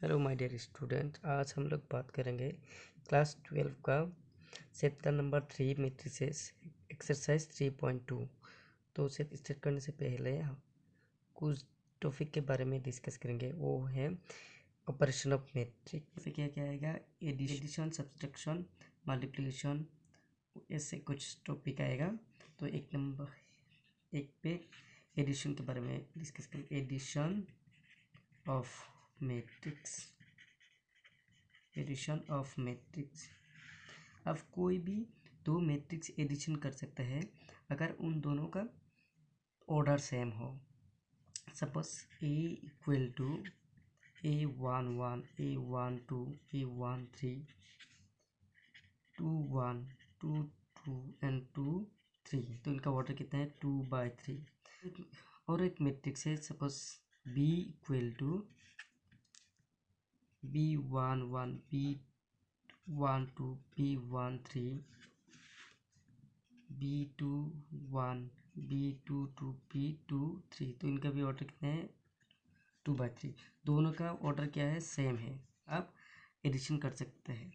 Hello my dear student, आज हम लोग बात करेंगे क्लास 12 का चैप्टर नंबर 3 मैट्रिसेस एक्सरसाइज 3.2। तो उसे स्टार्ट करने से पहले हम कुछ टॉपिक के बारे में डिस्कस करेंगे। वो है ऑपरेशन ऑफ मैट्रिक्स। फिर क्या क्या आएगा, एडिशन, सब्सट्रैक्शन, मल्टीप्लिकेशन, ऐसे कुछ टॉपिक आएगा। तो एक नंबर एक पे एडिशन के बारे में डिस्कस करेंगे। Addition of matrix, addition of matrix. अब कोई भी दो मैट्रिक्स एडिशन कर सकता है अगर उन दोनों का ऑर्डर सेम हो। Suppose A equal to A11, A12, A13, 21, 22 and 23। तो इनका ऑर्डर कितना है 2/3। और एक मैट्रिक्स है suppose B equal to B11, B12, B13, B21, B22, B23। तो इनका भी ऑर्डर कितना है 2/3। दोनों का ऑर्डर क्या है, सेम है। आप एडिशन कर सकते हैं।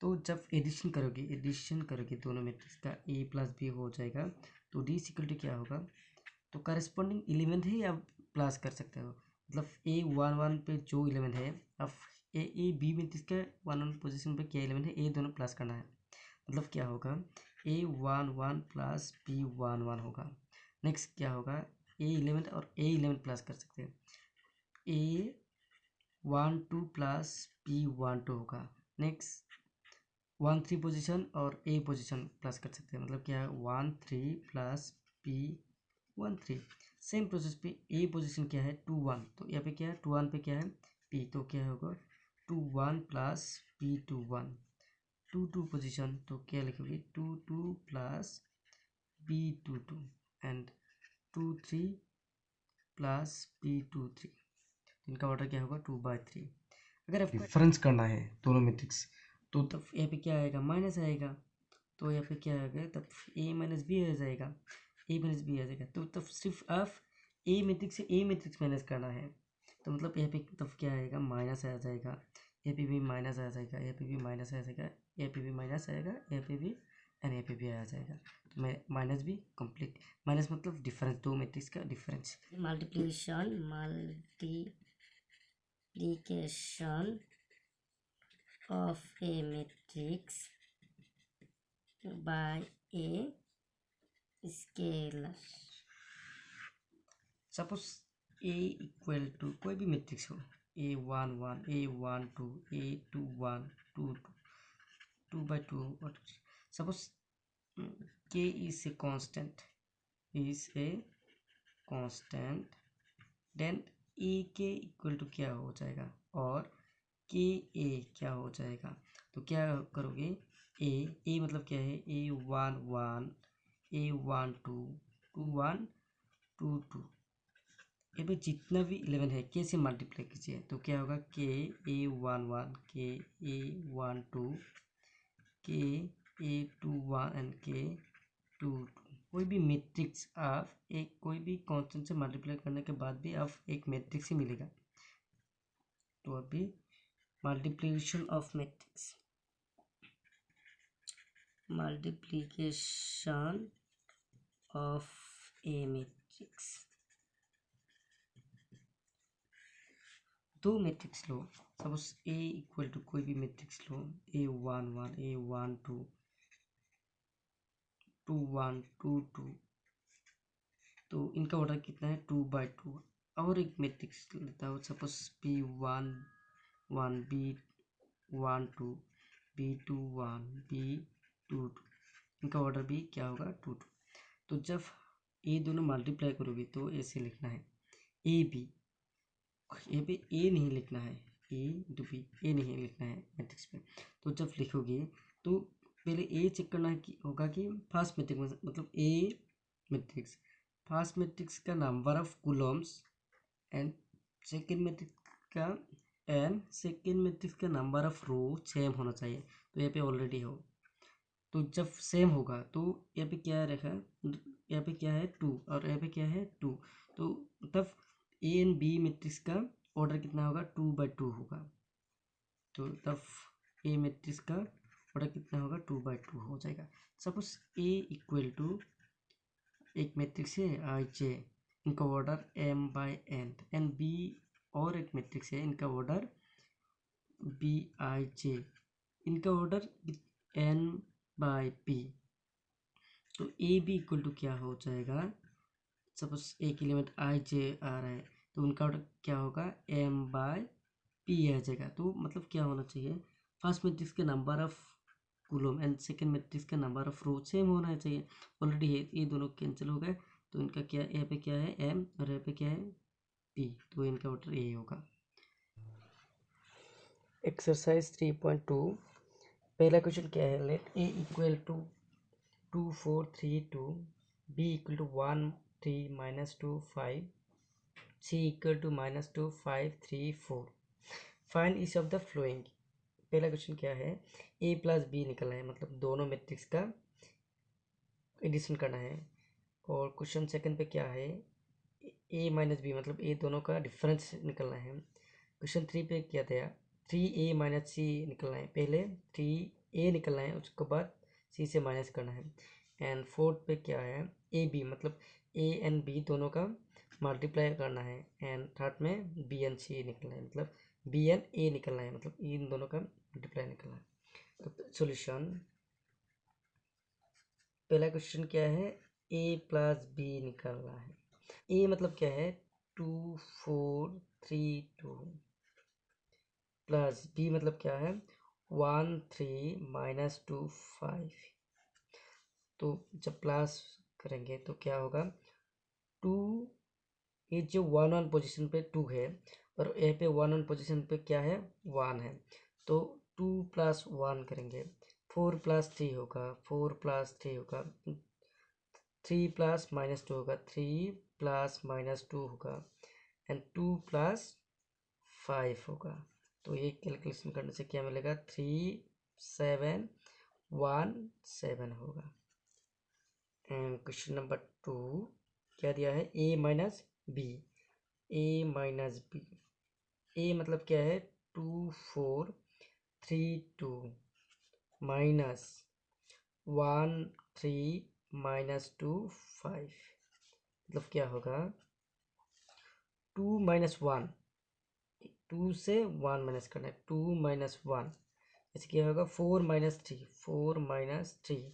तो जब एडिशन करोगे दोनों मैट्रिक्स का A प्लस B हो जाएगा। तो D इक्वल टू क्या होगा, तो करस्पॉन्डिंग एलिमेंट है या प्लस कर सकते हो। मतलब A11 पे जो एलिमेंट है, अब ए बी में इसका 1 पोजीशन पे क्या एलिमेंट है, ए दोनों प्लस करना है। मतलब क्या होगा, A11 प्लस B11 होगा। नेक्स्ट क्या होगा, A11 और A11 प्लस कर सकते हैं। A12 प्लस B12 होगा। नेक्स्ट 1 3 पोजीशन और A पोजीशन प्लस कर सकते हैं। मतलब क्या है 1 3 प्लस B 1 3। सेम प्रोसेस पे A पोजीशन क्या है 2 1। तो यहाँ पे क्या है 2 1 पे क्या है P। तो क्या होगा 2 1 प्लस B 2 1। 2 2 पोजीशन तो क्या लिखोगे 2 2 plus B 2 2 and 2 3 plus B 2 3। इनका ऑर्डर क्या होगा 2/3। अगर आपको डिफरेंस करना है दोनों मैट्रिक्स तो तब यहाँ पे क्या आएगा, माइनस आएगा। तो यहाँ पे क्या आएगा, तब A माइनस बी आ जाएगा, A माइनस बी आ जाएगा। तो तब सिर्फ आप A मैट्रिक्स से A मैट्रिक्स माइनस करना है। तो मतलब यहाँ पे तब क्या आएगा, माइनस आ जाएगा। यहाँ पे भी माइनस आ जाएगा, यहाँ पे भी माइनस आ जाएगा, यहाँ पे भी माइनस आएगा, यहाँ पे भी एंड यहाँ पे भी आ जाएगा। तो मैं माइनस भी कंप्लीट, माइनस मतलब डिफरेंस, दो मैट्रिक्स का difference. Multiplication of a matrix by a scalar। Suppose A equal to कोई भी मैट्रिक्स हो, A11, A12, A21, 2 2/2। और सपोज K is a constant, then A के इक्वल टू क्या हो जाएगा और के ए क्या हो जाएगा। तो क्या करोगे, ए मतलब क्या है A11, A12, 21, 22। ये पे जितना भी 11 है के से मल्टीप्लाई कीजिए। तो क्या होगा K A11, K A12, K A21 and K22। कोई भी मैट्रिक्स आप एक कोई भी कांस्टेंट से मल्टीप्लाई करने के बाद भी आप एक मैट्रिक्स ही मिलेगा। तो अभी multiplication of matrix, multiplication of a matrix. दो मैट्रिक्स लो, सपोज A इक्वल टू कोई भी मैट्रिक्स लो, A11, A12, 21, 22। तो इनका ऑर्डर कितना है 2/2। और एक मैट्रिक्स लेता हूँ, suppose B11, B12, B21, B22। इनका ऑर्डर भी क्या होगा 2 2। तो जब ये दोनों मल्टीप्लाई करोगे तो ऐसे लिखना है ए बी। यहाँ पे ए नहीं लिखना है, ए नहीं लिखना है मैट्रिक्स पे। तो जब लिखोगे तो पहले ए चेक करना होगा कि फर्स्ट मैट्रिक्स मतलब ए मैट्रिक्स, फर्स्ट मैट्रिक्स का number of Coulomb's and second matrix का नंबर ऑफ रो सेम होना चाहिए। तो यहाँ पे ऑलरेडी हो। तो जब सेम होगा तो यहाँ पे क्या रखा, यहाँ पे क्या है 2 और यहाँ पे क्या है 2। तो तब ए एंड बी मैट्रिक्स का ऑर्डर कितना होगा 2/2 होगा। तो तब ए मैट्रिक्स का ऑर्डर कितना होगा 2/2 हो जाएगा। सपोज ए इक्वल टू एक मैट्रिक्स है आई जे, इनका ऑर्डर m/n, एंड बी और एक मैट्रिक्स है, इनका ऑर्डर Bij, इनका ऑर्डर n/p। तो ए बी इक्वल टू क्या हो जाएगा, सपोज एक एलिमेंट आई जे आ रहा है तो उनका ऑर्डर क्या होगा m/p आ जाएगा। तो मतलब क्या होना चाहिए, फर्स्ट मैट्रिक्स के number of coulomb and second matrix का नंबर ऑफ रो सेम होना चाहिए। ऑलरेडी है, ये दोनों कैंसिल हो गए, तो इनका क्या यहाँ पे क्या है m और यहाँ पे क्या है p, तो इनका ऑर्डर ए होगा। एक्सरसाइज 3.2, पहला क्वेश्चन क्या है, let A equal to 2 4 3 2, B equal to 1 3 -2 5, C equal to -2 5 3 4, find each of the following. पहला क्वेश्चन क्या है, ए प्लस बी निकलना है, मतलब दोनों मैट्रिक्स का एडिशन करना है। और क्वेश्चन सेकंड पे क्या है, ए माइनस बी, मतलब ए दोनों का डिफरेंस निकलना है। क्वेश्चन 3 पे क्या था, 3a माइनस सी निकलना है, पहले 3a निकलना है उसके बाद c से माइनस करना है। एंड फोर्थ पे क्या है, ए बी, मतलब a एंड b दोनों का मल्टीप्लाई करना है। एंड थर्ड में b एंड c निकलना है, मतलब b एंड a निकलना है, मतलब इन दोनों का मल्टीप्लाई निकलना है। तो सॉल्यूशन, पहला क्वेश्चन क्या है, a प्लस बी निकलना है। a मतलब क्या है 2 4 3 2, प्लस बी मतलब क्या है 1 3 -2 5। तो जब प्लस करेंगे तो क्या होगा 2, ये जो 1 पोजीशन पे 2 है और यहाँ पे 1 पोजीशन पे क्या है 1 है, तो 2 + 1 करेंगे, 4 + 3 होगा, 4 + 3 होगा, 3 + -2 होगा, 3 + -2 होगा, एंड 2 + 5 होगा। तो ये कैलकुलेशन करने से क्या मिलेगा 3717 होगा। एंड क्वेश्चन नंबर 2 क्या दिया है, a minus B, a minus B, a मतलब क्या है 2 4 3 2 माइनस 1 3 -2 5, मतलब क्या होगा 2 - 1, 2 से 1 माइनस करना है, 2 - 1 ऐसे क्या होगा 4 - 3, 4 - 3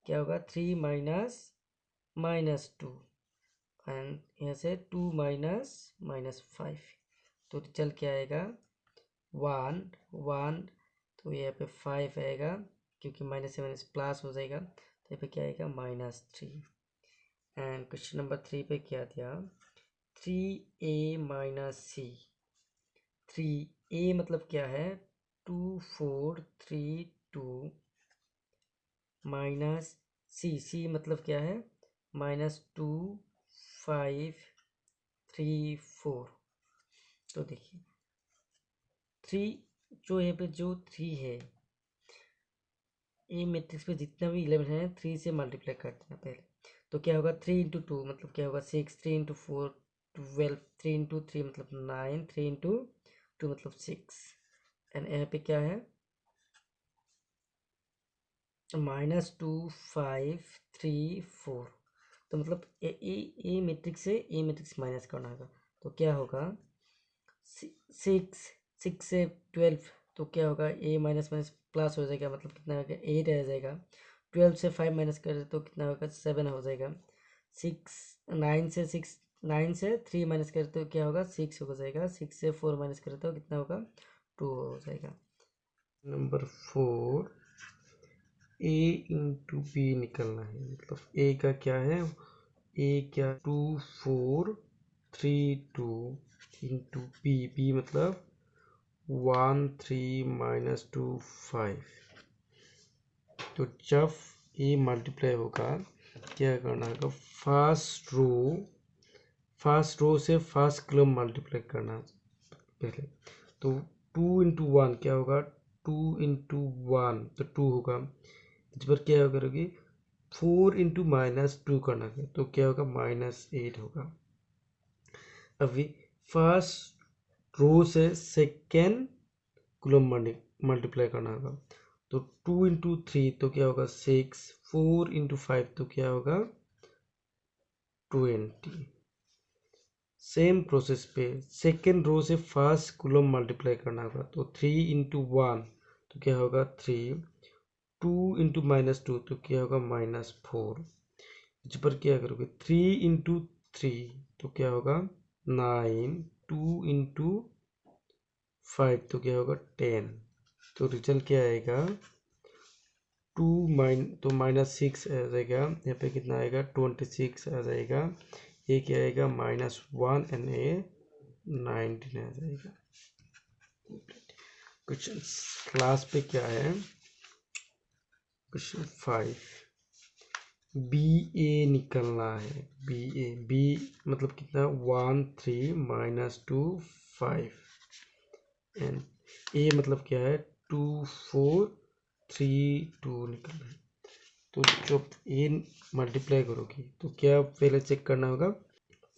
क्या होगा 3 -2, एंड यहाँ से 2 -5, तो रिजल्ट क्या आएगा 1 1, तो यहाँ पे 5 आएगा क्योंकि माइनस से माइनस प्लस हो जाएगा, तो यहाँ पे क्या आएगा -3। एंड क्वेश्चन नंबर 3 पे क्या दिया 3a - c, 3a मतलब क्या है 2 4 3 2 माइनस c मतलब क्या है -2 5 3 4। तो देखिए 3, जो यहाँ पे जो 3 है, ए मैट्रिक्स पे जितना भी 11 है 3 से मल्टीप्लाई कर देना पहले, तो क्या होगा 3 × 2 मतलब क्या होगा 6, 3 × 4 12, 3 × 3 मतलब 9, 3 × 2 मतलब 6, एंड यहाँ पे क्या है -2 5 3 4। तो मतलब ए मैट्रिक्स से ए मैट्रिक्स माइनस करना होगा, तो क्या होगा 6 से 12, तो क्या होगा ए माइनस माइनस प्लस हो जाएगा, मतलब कितना होगा 8 रह जाएगा। 12 से 5 माइनस करें तो कितना होगा 7 हो जाएगा। 9 से 3 माइनस करें तो क्या होगा 6 हो जाएगा। 6 से 4 माइनस करें तो कितना होगा 2 हो जाएगा। नंबर 4, a इंटू बी निकलना है, मतलब a का क्या है, a क्या 2 4 3 2 इंटू बी मतलब 1 3 -2 5। तो जब ये मल्टीप्लाई होगा क्या करना होगा, फर्स्ट रो से फर्स्ट कॉलम मल्टीप्लाई करना पहले। तो 2 × 1 क्या होगा 2 × 1 तो 2 होगा, इस पर क्या करोगे 4 × -2 करना है तो क्या होगा -8 होगा। अभी फर्स्ट रो से सेकेंड कूलम मल्टीप्लाई करना होगा। तो 2 इंटू 3 तो क्या होगा 6, 4 इंटू 5 तो क्या होगा 20। सेम प्रोसेस पे सेकेंड रो से फर्स्ट कूलम मल्टीप्लाई करना होगा। तो 3 इंटू 1 तो क्या होगा 3, 2 इंटू -2 तो क्या होगा -4। इस पर क्या करोगे 3 इंटू 3 तो क्या होगा 9, 2 इंटू 5 तो क्या होगा 10। तो रिजल्ट क्या आएगा 2 तो -6 आ जाएगा। यहाँ पे कितना आएगा 26 आ जाएगा। ये क्या आएगा -1 एंड ये 19 आ जाएगा। क्वेश्चन क्लास पे क्या है क्वेश्चन 5 बी ए निकलना है। बी मतलब कितना 1 3 -2 5 एंड ए मतलब क्या है 2 4 3 2 निकलना है। तो जब ए मल्टीप्लाई करोगी तो क्या पहले चेक करना होगा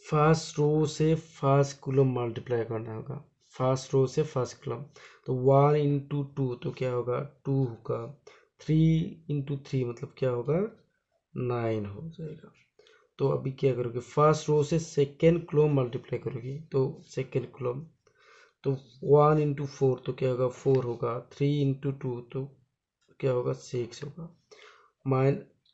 फर्स्ट रो से फर्स्ट कॉलम मल्टीप्लाई करना होगा। फर्स्ट रो से फर्स्ट कॉलम तो 1 इंटू 2 तो क्या होगा 2 होगा। 3 इंटू 3 मतलब क्या होगा 9 हो जाएगा। तो अभी क्या करोगे फर्स्ट रो से सेकेंड कॉलम मल्टीप्लाई करोगी तो सेकेंड कॉलम तो 1 इंटू 4 तो क्या होगा 4 होगा। 3 इंटू 2 तो क्या होगा 6 होगा।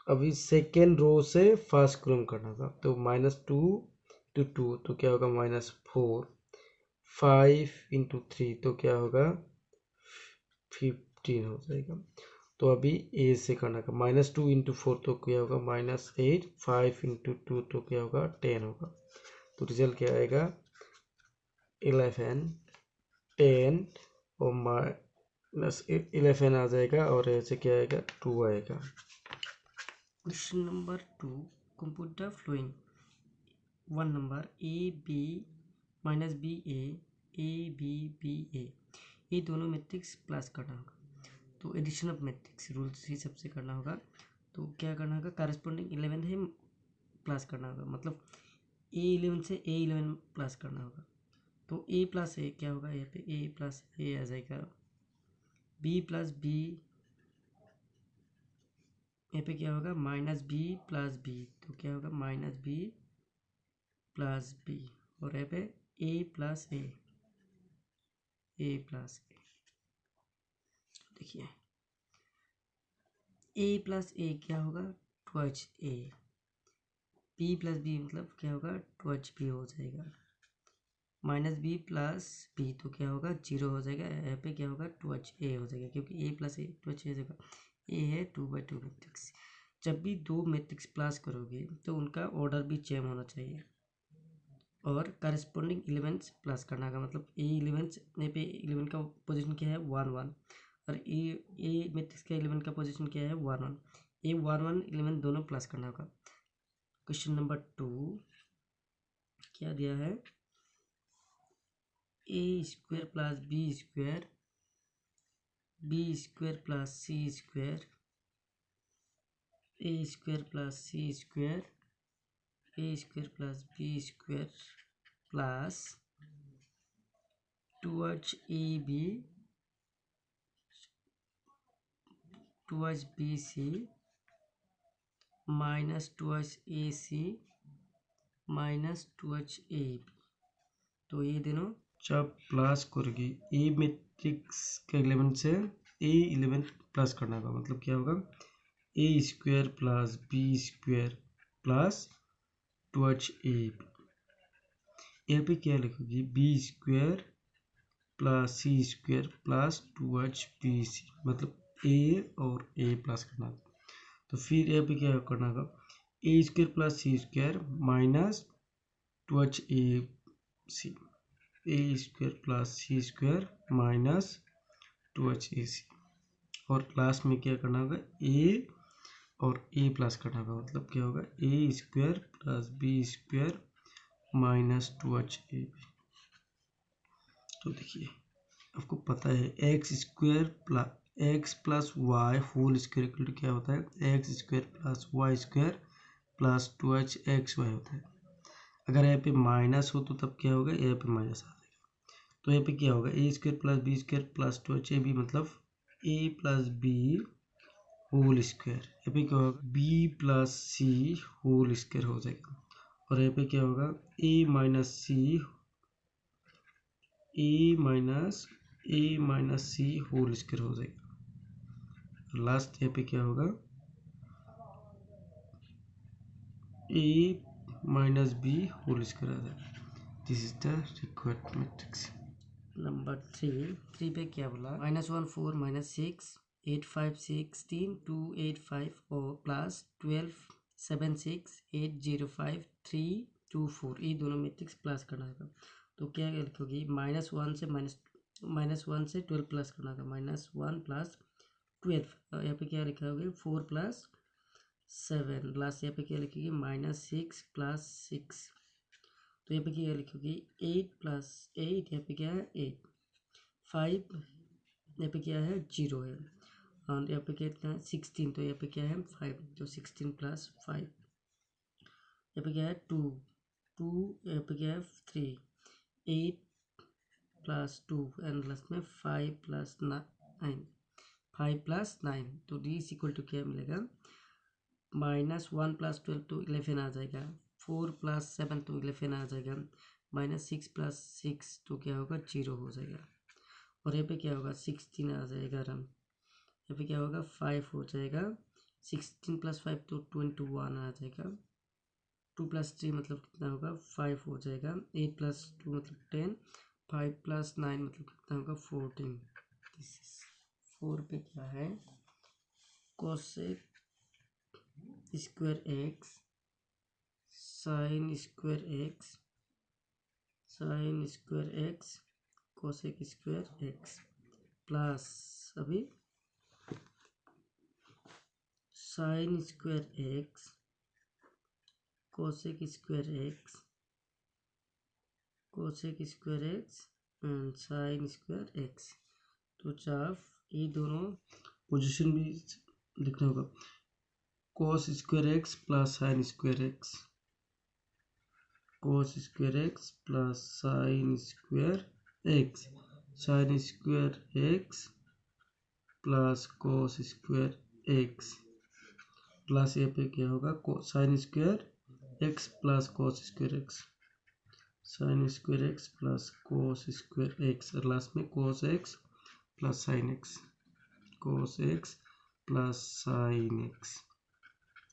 अभी सेकेंड रो से फर्स्ट कॉलम करना होगा तो -2 टू 2 तो क्या होगा -4। 5 इंटू 3 तो क्या होगा 15 हो जाएगा। तो अभी ए से करना होगा -2 इंटू 4 तो क्या होगा -8। 5 इंटू 2 तो क्या होगा 10 होगा। तो रिजल्ट क्या आएगा 11 10 और -11 आ जाएगा और ऐसे क्या आएगा 2 आएगा। Question number 2 compute the following 1 number A B -B A B B A ये दोनों मैट्रिक्स प्लस करना होगा। तो एडिशन ऑफ मैट्रिक्स रूल्स ही सबसे करना होगा। तो क्या करना होगा करस्पॉन्डिंग 11 है प्लस करना होगा मतलब A11 से A11 प्लस करना होगा। तो A प्लस ए क्या होगा यहाँ पे A प्लस ए आ जाएगा। B प्लस बी यहाँ पे क्या होगा -b प्लस बी तो क्या होगा -b प्लस बी और यहाँ पे a प्लस ए प्लस ए। देखिए a प्लस ए क्या होगा 2a। b प्लस बी मतलब क्या होगा 2b हो जाएगा। -b प्लस बी तो क्या होगा 0 हो जाएगा। यहाँ पे क्या होगा 2a हो जाएगा क्योंकि a प्लस ए 2a हो जाएगा। a है 2/2 मैट्रिक्स। जब भी दो मैट्रिक्स प्लस करोगे तो उनका ऑर्डर भी सेम होना चाहिए और करस्पॉन्डिंग 11 प्लस करना होगा मतलब A11 यहाँ पे 11 का पोजीशन क्या है 1 1 और ए मैट्रिक्स का 11 का पोजीशन क्या है 1 1। ए 1 1 11 दोनों प्लस करना होगा। क्वेश्चन नंबर 2 क्या दिया है a² plus b² plus c² a² plus c² a² plus b² plus 2ab towards BC minus towards AC minus towards AB। तो ये दोनों जब प्लस करोगी ए मैट्रिक्स के 11 से A11 प्लस करना होगा मतलब क्या होगा a² plus b² plus towards AB। यहाँ पे क्या लिखोगी b² plus c² plus towards BC मतलब a और a प्लस करना होगा। तो फिर यहाँ पे क्या करना होगा a² plus c² minus towards AC a² plus c² minus towards AC और लास्ट में क्या करना होगा a और a प्लस करना होगा मतलब क्या होगा a² plus b² minus towards AB। तो देखिए आपको पता है x plus y whole square equal to क्या होता है x² plus y² plus 2xy होता है। अगर यहाँ पे माइनस हो तो तब क्या होगा यहाँ पे माइनस आ जाएगा। तो यहाँ पे क्या होगा a square plus B square plus 2ac मतलब a plus b whole square. यहाँ पे क्या होगा b plus c whole square हो जाएगा। और यहाँ पे क्या होगा a minus c whole square हो जाएगा। लास्ट यहाँ पे क्या होगा a minus b whole square आ जाएगा। This is the required matrix. Number 3 पे क्या बोला -1 4 -6 8 5 16 2 8 5 और प्लस 12 7 6 8 0 5 3 2 4 ये दोनों मैट्रिक्स प्लस करना है। तो क्या लिखोगी -1 से 12 प्लस करना है -1 प्लस 12 यहाँ पे क्या लिखा होगा 4 प्लस 7 लास्ट यहाँ पे क्या लिखोगी -6 प्लस 6। तो यहाँ पे क्या लिखोगी 8 प्लस 8 यहाँ पे क्या है 8 5 यहाँ पे क्या है 0 है और यहाँ पे कितना है 16 तो यहाँ पे क्या है 5 तो 16 प्लस 5 यहाँ पे क्या है 2 यहाँ पे क्या है 3 8 प्लस 2 एंड लास्ट में 5 प्लस 9 तो डी इज इक्वल टू क्या मिलेगा -1 प्लस 12 तो 11 आ जाएगा 4 प्लस 7 तो 11 आ जाएगा -6 प्लस 6 तो क्या होगा 0 हो जाएगा। और यहाँ पे क्या होगा 16 आ जाएगा रन यहाँ पे क्या होगा 5 हो जाएगा 16 प्लस 5 तो 21 आ जाएगा 2 प्लस 3 मतलब कितना होगा 5 हो जाएगा 8 प्लस 2 मतलब 10 5 प्लस 9 मतलब कितना होगा 14। दिस इज 4 पे क्या है cosec square x sign square x cosec square x plus अभी sin square x cosec square x and sin square x. तो जब ये दोनों पोजीशन भी लिखना होगा cos square x plus sign square x cos square x plus sign square x plus cos square x plus यहाँ पे क्या होगा sin square x plus cos square x sign square x plus cos square x और last में cos x plus sine x cos x plus sine x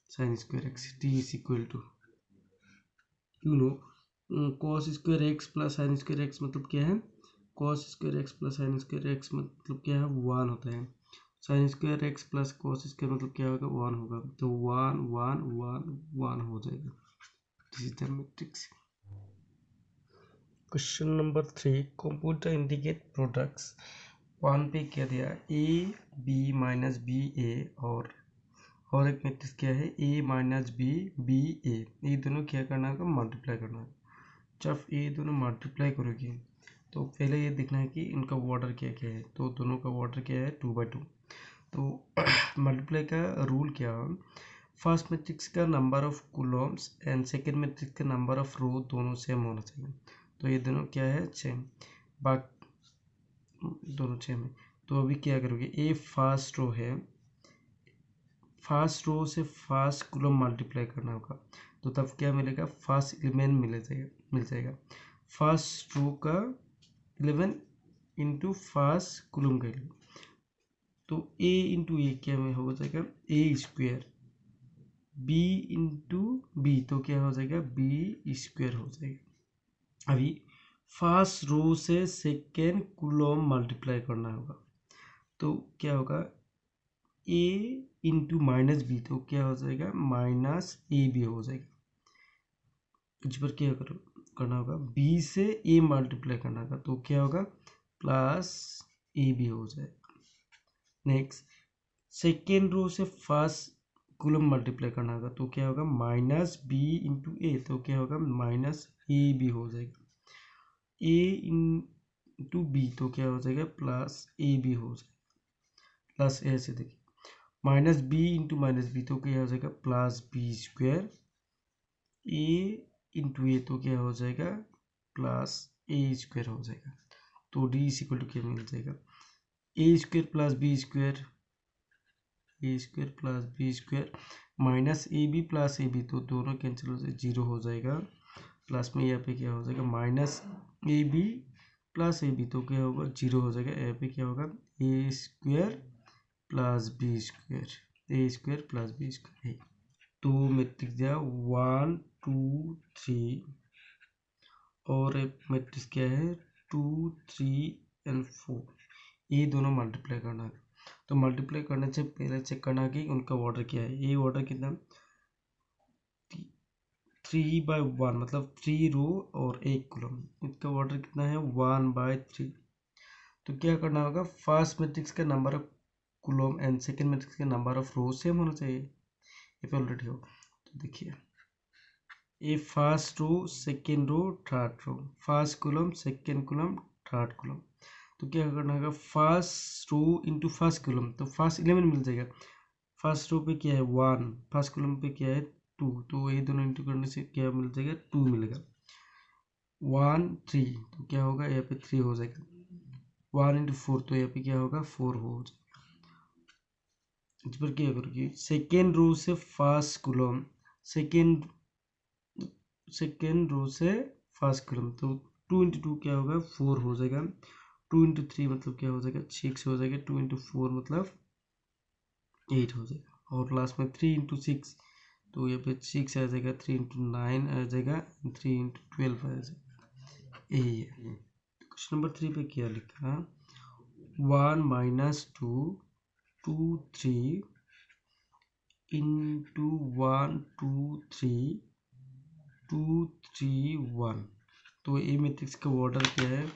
sign square x t is equal to cos square x plus sign square x मतलब क्या है cos square x plus sign square x मतलब क्या है 1 होता है sine square x plus cos square मतलब क्या होगा 1 होगा तो 1 1 1 1 हो जाएगा। This is the matrix. Question number 3 computer indicate products 1 पे क्या दिया ए बी माइनस बी ए और एक मैट्रिक्स क्या है ए माइनस बी बी ए ये दोनों क्या करना होगा मल्टीप्लाई करना है। जब ये दोनों मल्टीप्लाई करोगे तो पहले ये देखना है कि इनका ऑर्डर क्या क्या है तो दोनों का ऑर्डर क्या है 2/2। तो मल्टीप्लाई का रूल क्या है फर्स्ट मैट्रिक्स का number of columns and second matrix का नंबर ऑफ रो दोनों सेम होना चाहिए। तो ये दोनों क्या है सेम दोनों सेम है। तो अभी क्या करोगे ए फर्स्ट रो है फर्स्ट रो से फर्स्ट कॉलम मल्टीप्लाई करना होगा तो तब क्या मिलेगा फर्स्ट एलिमेंट मिल जाएगा फर्स्ट रो का 11 इंटू फर्स्ट कॉलम का 11 तो a इंटू ए क्या में हो जाएगा a square b into B तो क्या हो जाएगा b स्क्वायर हो जाएगा। अभी फर्स्ट रो से सेकेंड कॉलम मल्टीप्लाई करना होगा तो क्या होगा a इंटू माइनस बी तो क्या हो जाएगा माइनस ए बी हो जाएगा। इस पर क्या करना होगा b से a मल्टीप्लाई करना होगा तो क्या होगा प्लस ए बी हो जाएगा। नेक्स्ट सेकेंड रो से फर्स्ट कॉलम मल्टीप्लाई करना होगा तो क्या होगा माइनस बी इंटू ए तो क्या होगा माइनस ए बी हो जाएगा a इंटू बी तो क्या हो जाएगा प्लस ए बी हो जाएगा प्लस ए से देखिए minus B into minus B तो क्या हो जाएगा plus B square A into A तो क्या हो जाएगा प्लस ए स्क्वायर हो जाएगा। तो डी इज इक्वल टू क्या मिल जाएगा, a square plus B square, a square plus B square minus A B plus A B, तो दोनों कैंसिल हो जाए, जीरो हो जाएगा। प्लस में यहाँ पे क्या हो जाएगा, minus A B plus A B, तो क्या होगा, जीरो हो जाएगा। यहाँ पे क्या होगा, a square plus B square, a square plus B square है। तो मैट्रिक्स दिया 1 2 3 और मैट्रिक्स क्या है 2 3 एंड 4, ये दोनों मल्टीप्लाई करना है। तो मल्टीप्लाई करने से पहले चेक करना कि उनका ऑर्डर क्या है। ये ऑर्डर कितना, 3/1 मतलब 3 रो और 1 कॉलम, इसका ऑर्डर कितना है 1/3। तो क्या करना होगा, फर्स्ट मैट्रिक्स का number of column and second matrix का नंबर ऑफ रो सेम होना चाहिए, ये पे ऑलरेडी हो। तो देखिए ये first row second row third row, first column second column third column. तो क्या करना होगा, first row into first column, तो फर्स्ट एलिमेंट मिल जाएगा। फर्स्ट रो पे क्या है 1, फर्स्ट कॉलम पे क्या है 2, तो ये दोनों इंटू करने से क्या मिल जाएगा 2 मिलेगा। 1 3, तो क्या होगा यहाँ पे 3 हो जाएगा। 1 इंटू 4, तो यहाँ पे क्या होगा 4 हो जाएगा। इस पर क्या करोगे, सेकेंड रो से फर्स्ट कॉलम, सेकेंड रो से फर्स्ट कॉलम, तो 2 इंटू 2 क्या होगा 4 हो जाएगा। 2 इंटू 3 मतलब क्या हो जाएगा 6 हो जाएगा। 2 इंटू 4 मतलब 8 हो जाएगा। और लास्ट में 3 इंटू 6, तो यहाँ पे 6 आ जाएगा। 3 इंटू 9 आ जाएगा। 3 इंटू 12 आ जाएगा। यही है। क्वेश्चन नंबर 3 पे क्या लिखा, 1 माइनस 2 2 3 इंटू 1 2 3 2 3 1। तो ए मैट्रिक्स का ऑर्डर क्या है,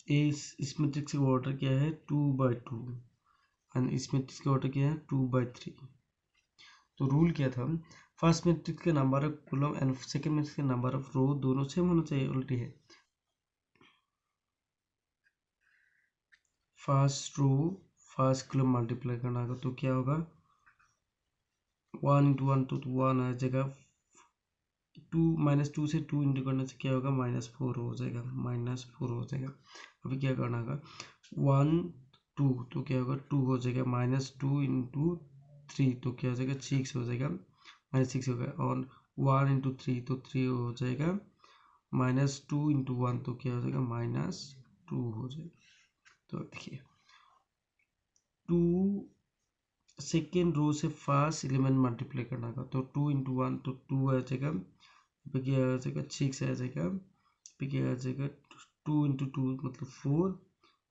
इस मैट्रिक्स का ऑर्डर क्या है 2/2 एंड इस मैट्रिक्स का ऑर्डर क्या है 2/3। तो रूल क्या था, फर्स्ट मैट्रिक्स का number of column and second matrix का नंबर ऑफ रो दोनों सेम होना चाहिए, उल्टी है। First row first column multiply करना होगा, तो क्या होगा 1 इंटू 1 तो 1 आ जाएगा। 2 -2 से 2 इंटू करने से क्या होगा -4 हो जाएगा, -4 हो जाएगा। अभी क्या करना होगा 1 2, तो क्या होगा 2 हो जाएगा। -2 इंटू 3 तो क्या हो जाएगा 6 हो जाएगा, -6 होगा। और 1 इंटू 3 तो 3 हो जाएगा। -2 इंटू 1 तो क्या हो जाएगा -2 हो जाएगा। तो देखिए 2 सेकेंड रो से फर्स्ट एलिमेंट मल्टीप्लाई करना होगा, तो 2 इंटू 1 तो 2 आ जाएगा। पे क्या आ जाएगा 6 आ जाएगा। पे क्या आ जाएगा 2 इंटू 2 मतलब 4।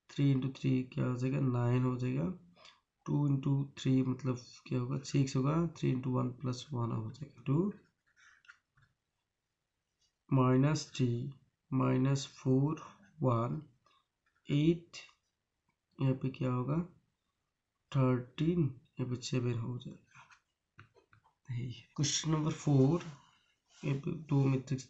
3 इंटू 3 क्या हो जाएगा 9 हो जाएगा। 2 इंटू 3 मतलब क्या होगा 6 होगा। 3 इंटू 1 प्लस 1 हो जाएगा 2। -3 -4 1 8, यहाँ पे क्या होगा 13, यहाँ पे 7 हो जाएगा। क्वेश्चन नंबर 4, दो मैट्रिक्स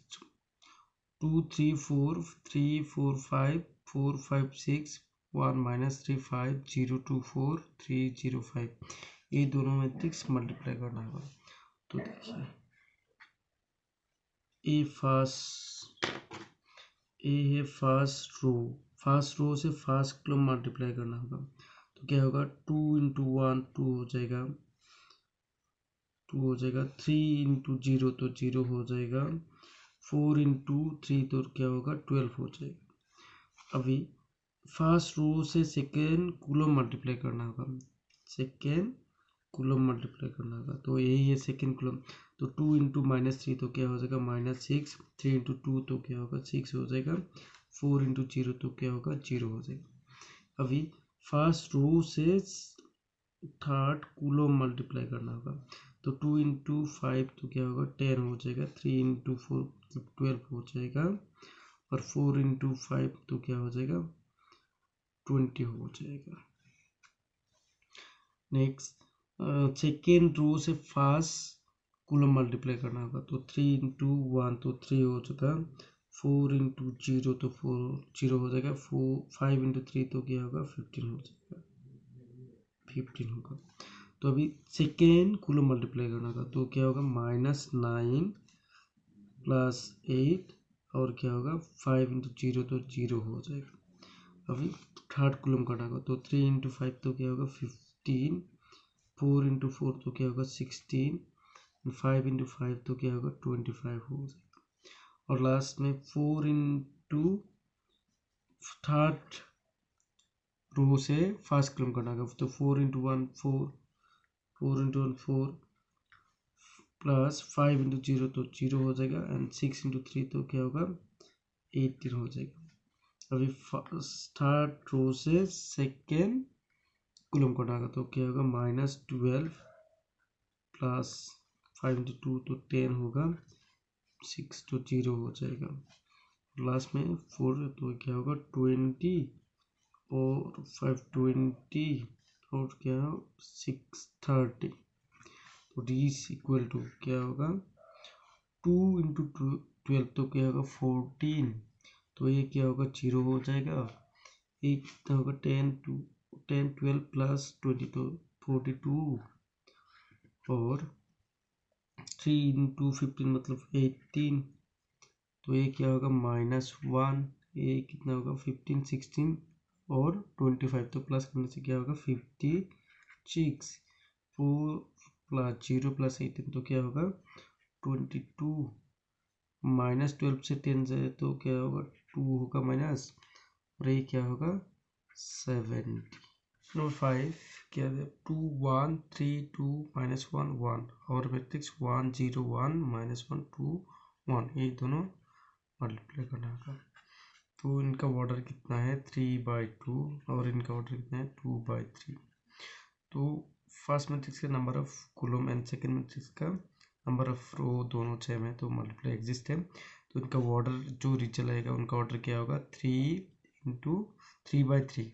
2 3 4 3 4 5 4 5 6 1 -3 5 0 2 4 3 0 5, ये दोनों मैट्रिक्स मल्टीप्लाई करना होगा। तो देखिए ए है फर्स्ट रो से फर्स्ट कॉलम मल्टीप्लाई करना होगा, तो क्या होगा 2 इंटू 1 2 हो जाएगा, 3 इंटू 0 तो 0 हो जाएगा। 4 इंटू 3 तो क्या होगा 12 हो जाएगा। अभी फर्स्ट रो से सेकेंड कॉलम मल्टीप्लाई करना होगा, तो यही है सेकेंड कॉलम। तो 2 इंटू -3 तो क्या हो जाएगा -6। 3 इंटू 2 तो क्या होगा 6 हो जाएगा। 4 इंटू 0 तो क्या होगा 0 हो जाएगा। अभी फर्स्ट रो से थर्ड कॉलम मल्टीप्लाई करना होगा, तो 2 इंटू 5 तो क्या होगा 10 हो जाएगा। 3 इंटू 4 12 हो जाएगा। और 4 इंटू 5 तो क्या हो जाएगा 20 हो जाएगा। नेक्स्ट सेकेंड रो से फर्स्ट कॉलम मल्टीप्लाई करना होगा, तो 3 इंटू 1 तो 3 हो चुका। 4 इंटू 0 तो 4 0 हो जाएगा। 5 इंटू 3 तो क्या होगा 15 हो जाएगा, 15 होगा। तो अभी सेकेंड कॉलम मल्टीप्लाई करना होगा, तो क्या होगा -9 + 8 और क्या होगा 5 इंटू 0 तो 0 हो जाएगा। अभी थर्ड कॉलम कटाएगा तो 3 इंटू 5 तो क्या होगा 15, 4 इंटू 4 तो क्या होगा 16, 5 इंटू 5 तो क्या होगा 25 हो जाएगा। और लास्ट में 4 इंटू थर्ड रो से फर्स्ट कॉलम कटाएगा तो 4 इंटू 1 4, 4 इंटू 1 4 प्लस 5 इंटू 0 तो 0 हो जाएगा एंड 6 इंटू 3 तो क्या होगा 18 हो जाएगा। अभी थर्ड रो से सेकेंड कॉलम कटाएगा तो क्या होगा -12 प्लस 5 इंटू 2 तो 10 होगा, 6 तो 0 हो जाएगा। लास्ट में 4 तो क्या होगा 20 और 5 20 और क्या 630 तो डी इज इक्वल टू क्या होगा 2 इंटू 12 तो क्या होगा 14 तो ये क्या होगा 0 हो जाएगा। एक कितना होगा 10 12 प्लस 20 तो 42 और 3 इंटू 15 मतलब 18 तो ये क्या होगा -1, ये कितना होगा 15 16 और 25 तो प्लस करने से क्या होगा 56, 4 प्लस 0 प्लस 18 तो क्या होगा 22, -12 से 10 जाए तो क्या होगा 2 होगा माइनस और ये क्या होगा 70। नंबर 5 क्या है 2 1 3 2 -1 1 और मैट्रिक्स 1 0 1 -1 2 1 ये दोनों मल्टीप्लाई करना होगा। तो इनका ऑर्डर कितना है 3/2 और इनका ऑर्डर कितना है 2/3। तो फर्स्ट मैट्रिक्स का number of column and second matrix का नंबर ऑफ रो दोनों सेम है तो मल्टीप्लाई एग्जिस्ट है। तो इनका ऑर्डर जो रिजल्ट आएगा उनका ऑर्डर क्या होगा 3/3।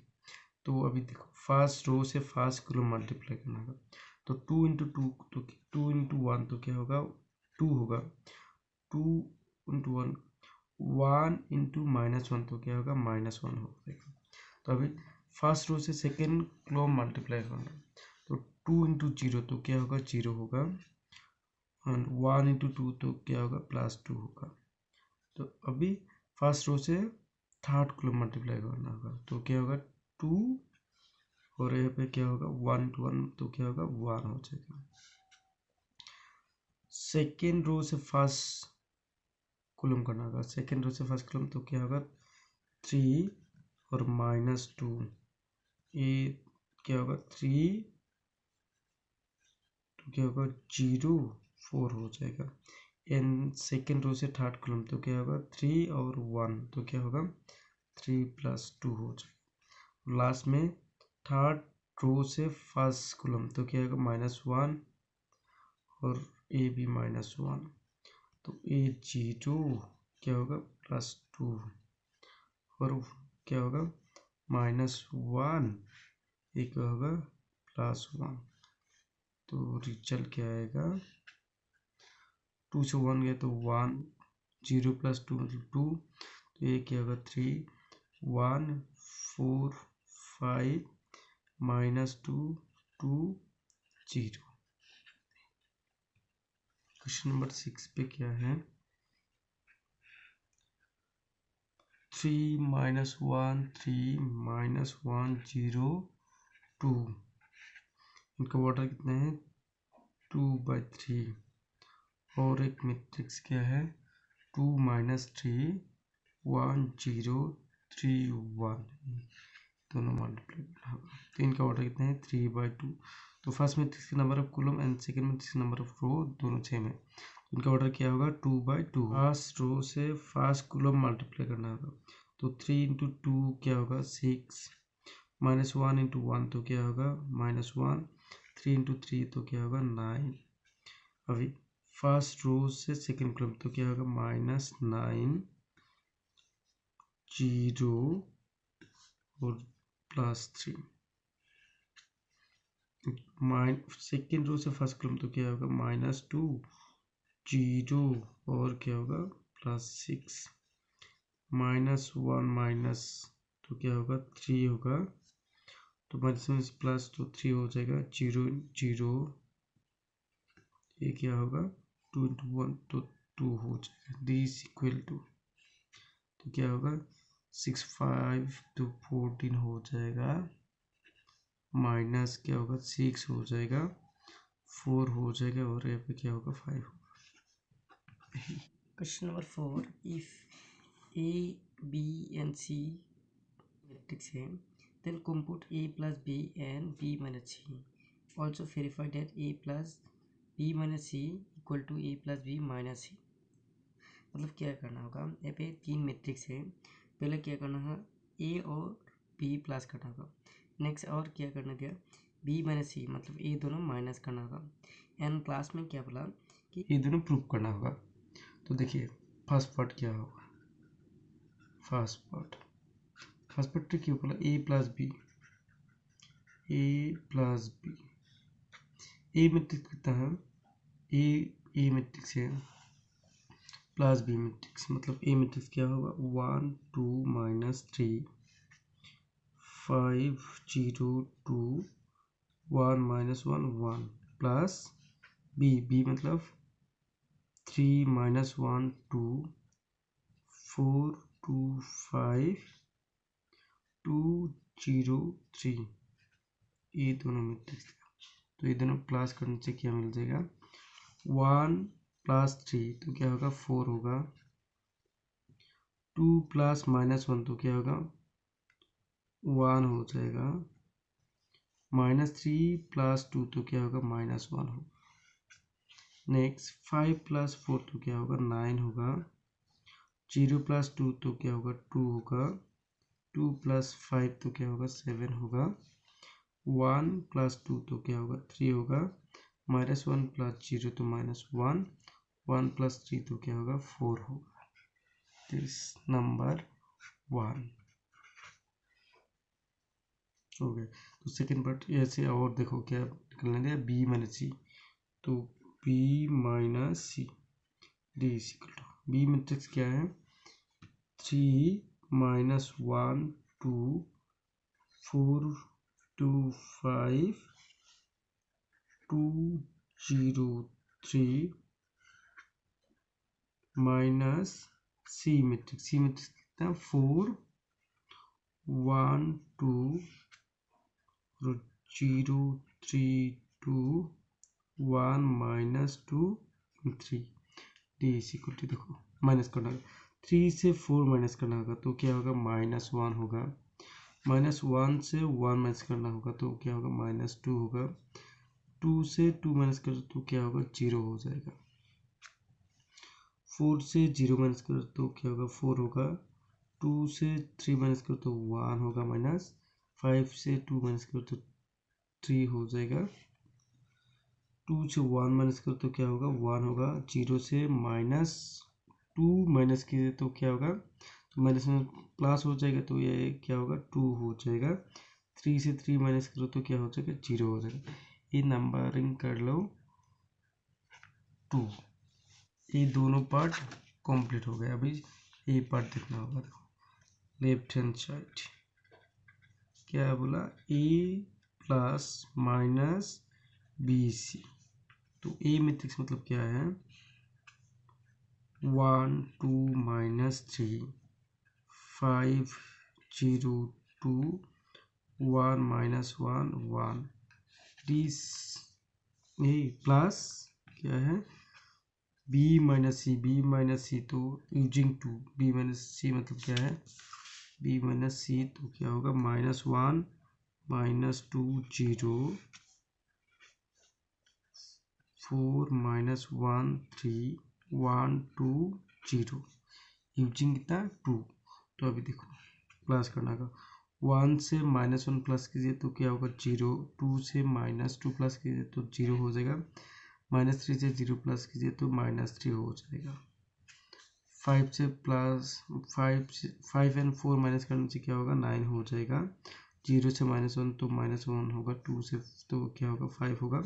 तो अभी देखो फर्स्ट रो से फर्स्ट कॉलम मल्टीप्लाई करना होगा तो 2 इंटू 2 तो 2 इंटू 1 तो क्या होगा 2 होगा, 2 इंटू 1 1 इंटू -1 तो क्या होगा -1 हो जाएगा। तो अभी फर्स्ट रो से सेकेंड कॉलम मल्टीप्लाई करना तो 2 इंटू 0 तो क्या होगा 0 होगा और 1 इंटू 2 तो क्या होगा +2 होगा। तो अभी फर्स्ट रो से थर्ड कॉलम मल्टीप्लाई करना होगा तो क्या होगा 2 और यहाँ पे क्या होगा 1 to 1 तो क्या होगा 1 हो जाएगा। सेकेंड रो से फर्स्ट कॉलम करना होगा, सेकेंड रो से फर्स्ट कॉलम तो क्या होगा 3 और -2 ये क्या होगा 3 तो क्या होगा 0 4 हो जाएगा। एंड सेकेंड रो से थर्ड कॉलम तो क्या होगा 3 और 1 तो क्या होगा 3 + 2 हो जाएगा। लास्ट में थर्ड रो से फर्स्ट कॉलम तो क्या होगा -1 और ए भी -1 तो ए 0 क्या होगा +2 और क्या होगा -1 ये क्या होगा +1 तो रिजल्ट क्या आएगा 2 से 1 गया तो 1 0 + 2 मतलब 2 तो ये क्या होगा 3 1 4 5 -2 2 0। क्वेश्चन नंबर 6 पे क्या है 3 -1 3 -1 0 2 इनका ऑर्डर कितना है 2/3 और एक मैट्रिक्स क्या है 2 -3 1 0 3 1 दोनों मल्टीप्लाई होगा तो इनका ऑर्डर कितना है 3/2। तो फर्स्ट मैट्रिक्स का number of column and second matrix का नंबर ऑफ रो दोनों सेम है तो इनका ऑर्डर क्या होगा 2/2। फर्स्ट रो से फर्स्ट कॉलम मल्टीप्लाई करना होगा तो 3 इंटू 2 क्या होगा 6 -1 इंटू 1 तो क्या होगा -1 3 इंटू 3 तो क्या होगा 9। अभी फर्स्ट रो से सेकंड कॉलम तो क्या होगा -9 0 और +3 सेकेंड रो से फर्स्ट कॉलम तो क्या होगा -2 0 और क्या होगा +6 -1 माइनस तो क्या होगा 3 होगा तो माइनस प्लस तो 3 हो जाएगा 0 0 ये क्या होगा 2 इंटू 1 तो 2 हो जाएगा डी इज इक्वल टू तो क्या होगा 6 5 तो 14 हो जाएगा, माइनस क्या होगा 6 हो जाएगा, 4 हो जाएगा और यहाँ पे क्या होगा 5 होगा। Question number 4, if A B and C matrix है, then compute a plus b and b minus c. Also verify that a plus b minus c equal to a plus b minus c. मतलब क्या करना होगा, यहाँ पे 3 matrix है, पहले क्या करना है a और b प्लस करना होगा, नेक्स्ट और क्या करना गया b माइनस c मतलब ये दोनों माइनस करना होगा, एंड क्लास में क्या बोला कि ये दोनों प्रूव करना होगा। तो देखिए फर्स्ट पार्ट क्या होगा, फर्स्ट पार्ट क्यों बोला a plus B, A matrix कितना है, ए मैट्रिक्स है प्लस बी मैट्रिक्स, मतलब ए मैट्रिक्स क्या होगा 1 2 माइनस 3 5 0 2 1 माइनस 1 1 प्लस बी मतलब 3 माइनस 1 2 4 2 5 2 0 3, ये दोनों मैट्रिक्स, तो ये दोनों प्लस करने से क्या मिल जाएगा 1 प्लस 3 तो क्या होगा 4 होगा, 2 प्लस माइनस 1 तो क्या होगा 1 हो जाएगा, माइनस 3 प्लस 2 तो क्या होगा -1 होगा, नेक्स्ट 5 प्लस 4 तो क्या होगा 9 होगा, 0 प्लस 2 तो क्या होगा 2 होगा, 2 प्लस 5 तो क्या होगा 7 होगा, 1 प्लस 2 तो क्या होगा 3 होगा, -1 प्लस 0 तो -1, 1 प्लस 3 तो क्या होगा 4 होगा। दिस नंबर 1 हो गया। तो सेकेंड पार्ट ऐसे और देखो क्या निकलने दिया बी माइनस सी, तो B minus C D is equal to B matrix क्या है 3 माइनस 1 2 4 2 5 2 0 3 माइनस सी मैट्रिक्स कितना 4 1 2 0 3 2 1 minus 2 3 D is equal to, देखो माइनस करना होगा 3 से 4 माइनस करना होगा तो क्या होगा -1 होगा, -1 से 1 माइनस करना होगा तो क्या होगा -2 होगा, 2 से 2 माइनस करो तो क्या होगा 0 हो जाएगा, 4 से 0 माइनस करो तो क्या होगा 4 होगा, 2 से 3 माइनस करो तो 1 होगा, माइनस 5 से 2 माइनस करो तो 3 हो जाएगा, 2 से 1 माइनस करो तो क्या होगा 1 होगा, 0 से -2 माइनस किए तो क्या होगा, तो माइनस में प्लस हो जाएगा तो ये क्या होगा 2 हो जाएगा, 3 से 3 माइनस करो तो क्या हो जाएगा 0 हो जाएगा, ये नंबरिंग कर लो 2, ये दोनों पार्ट कंप्लीट हो गया। अभी ये पार्ट देखना होगा, देखो लेफ्ट हैंड साइड क्या बोला ए प्लस माइनस बी सी, तो ए मैट्रिक्स मतलब क्या है 1 2 minus 3 5 0 2 1 minus 1 1 this A plus क्या है बी माइनस सी तो यूजिंग 2 बी माइनस सी मतलब क्या है बी माइनस सी तो क्या होगा -1 -2 0 4 -1 3 1 2 0 यूजिंग कितना 2, तो अभी देखो प्लस करना का 1 से -1 प्लस कीजिए तो क्या होगा 0, 2 से -2 प्लस कीजिए तो 0 हो जाएगा, -3 से 0 प्लस कीजिए तो -3 हो जाएगा, 5 से प्लस 5 एंड 4 माइनस करने से क्या होगा 9 हो जाएगा, 0 से -1 तो -1 होगा, 2 से तो क्या होगा 5 होगा,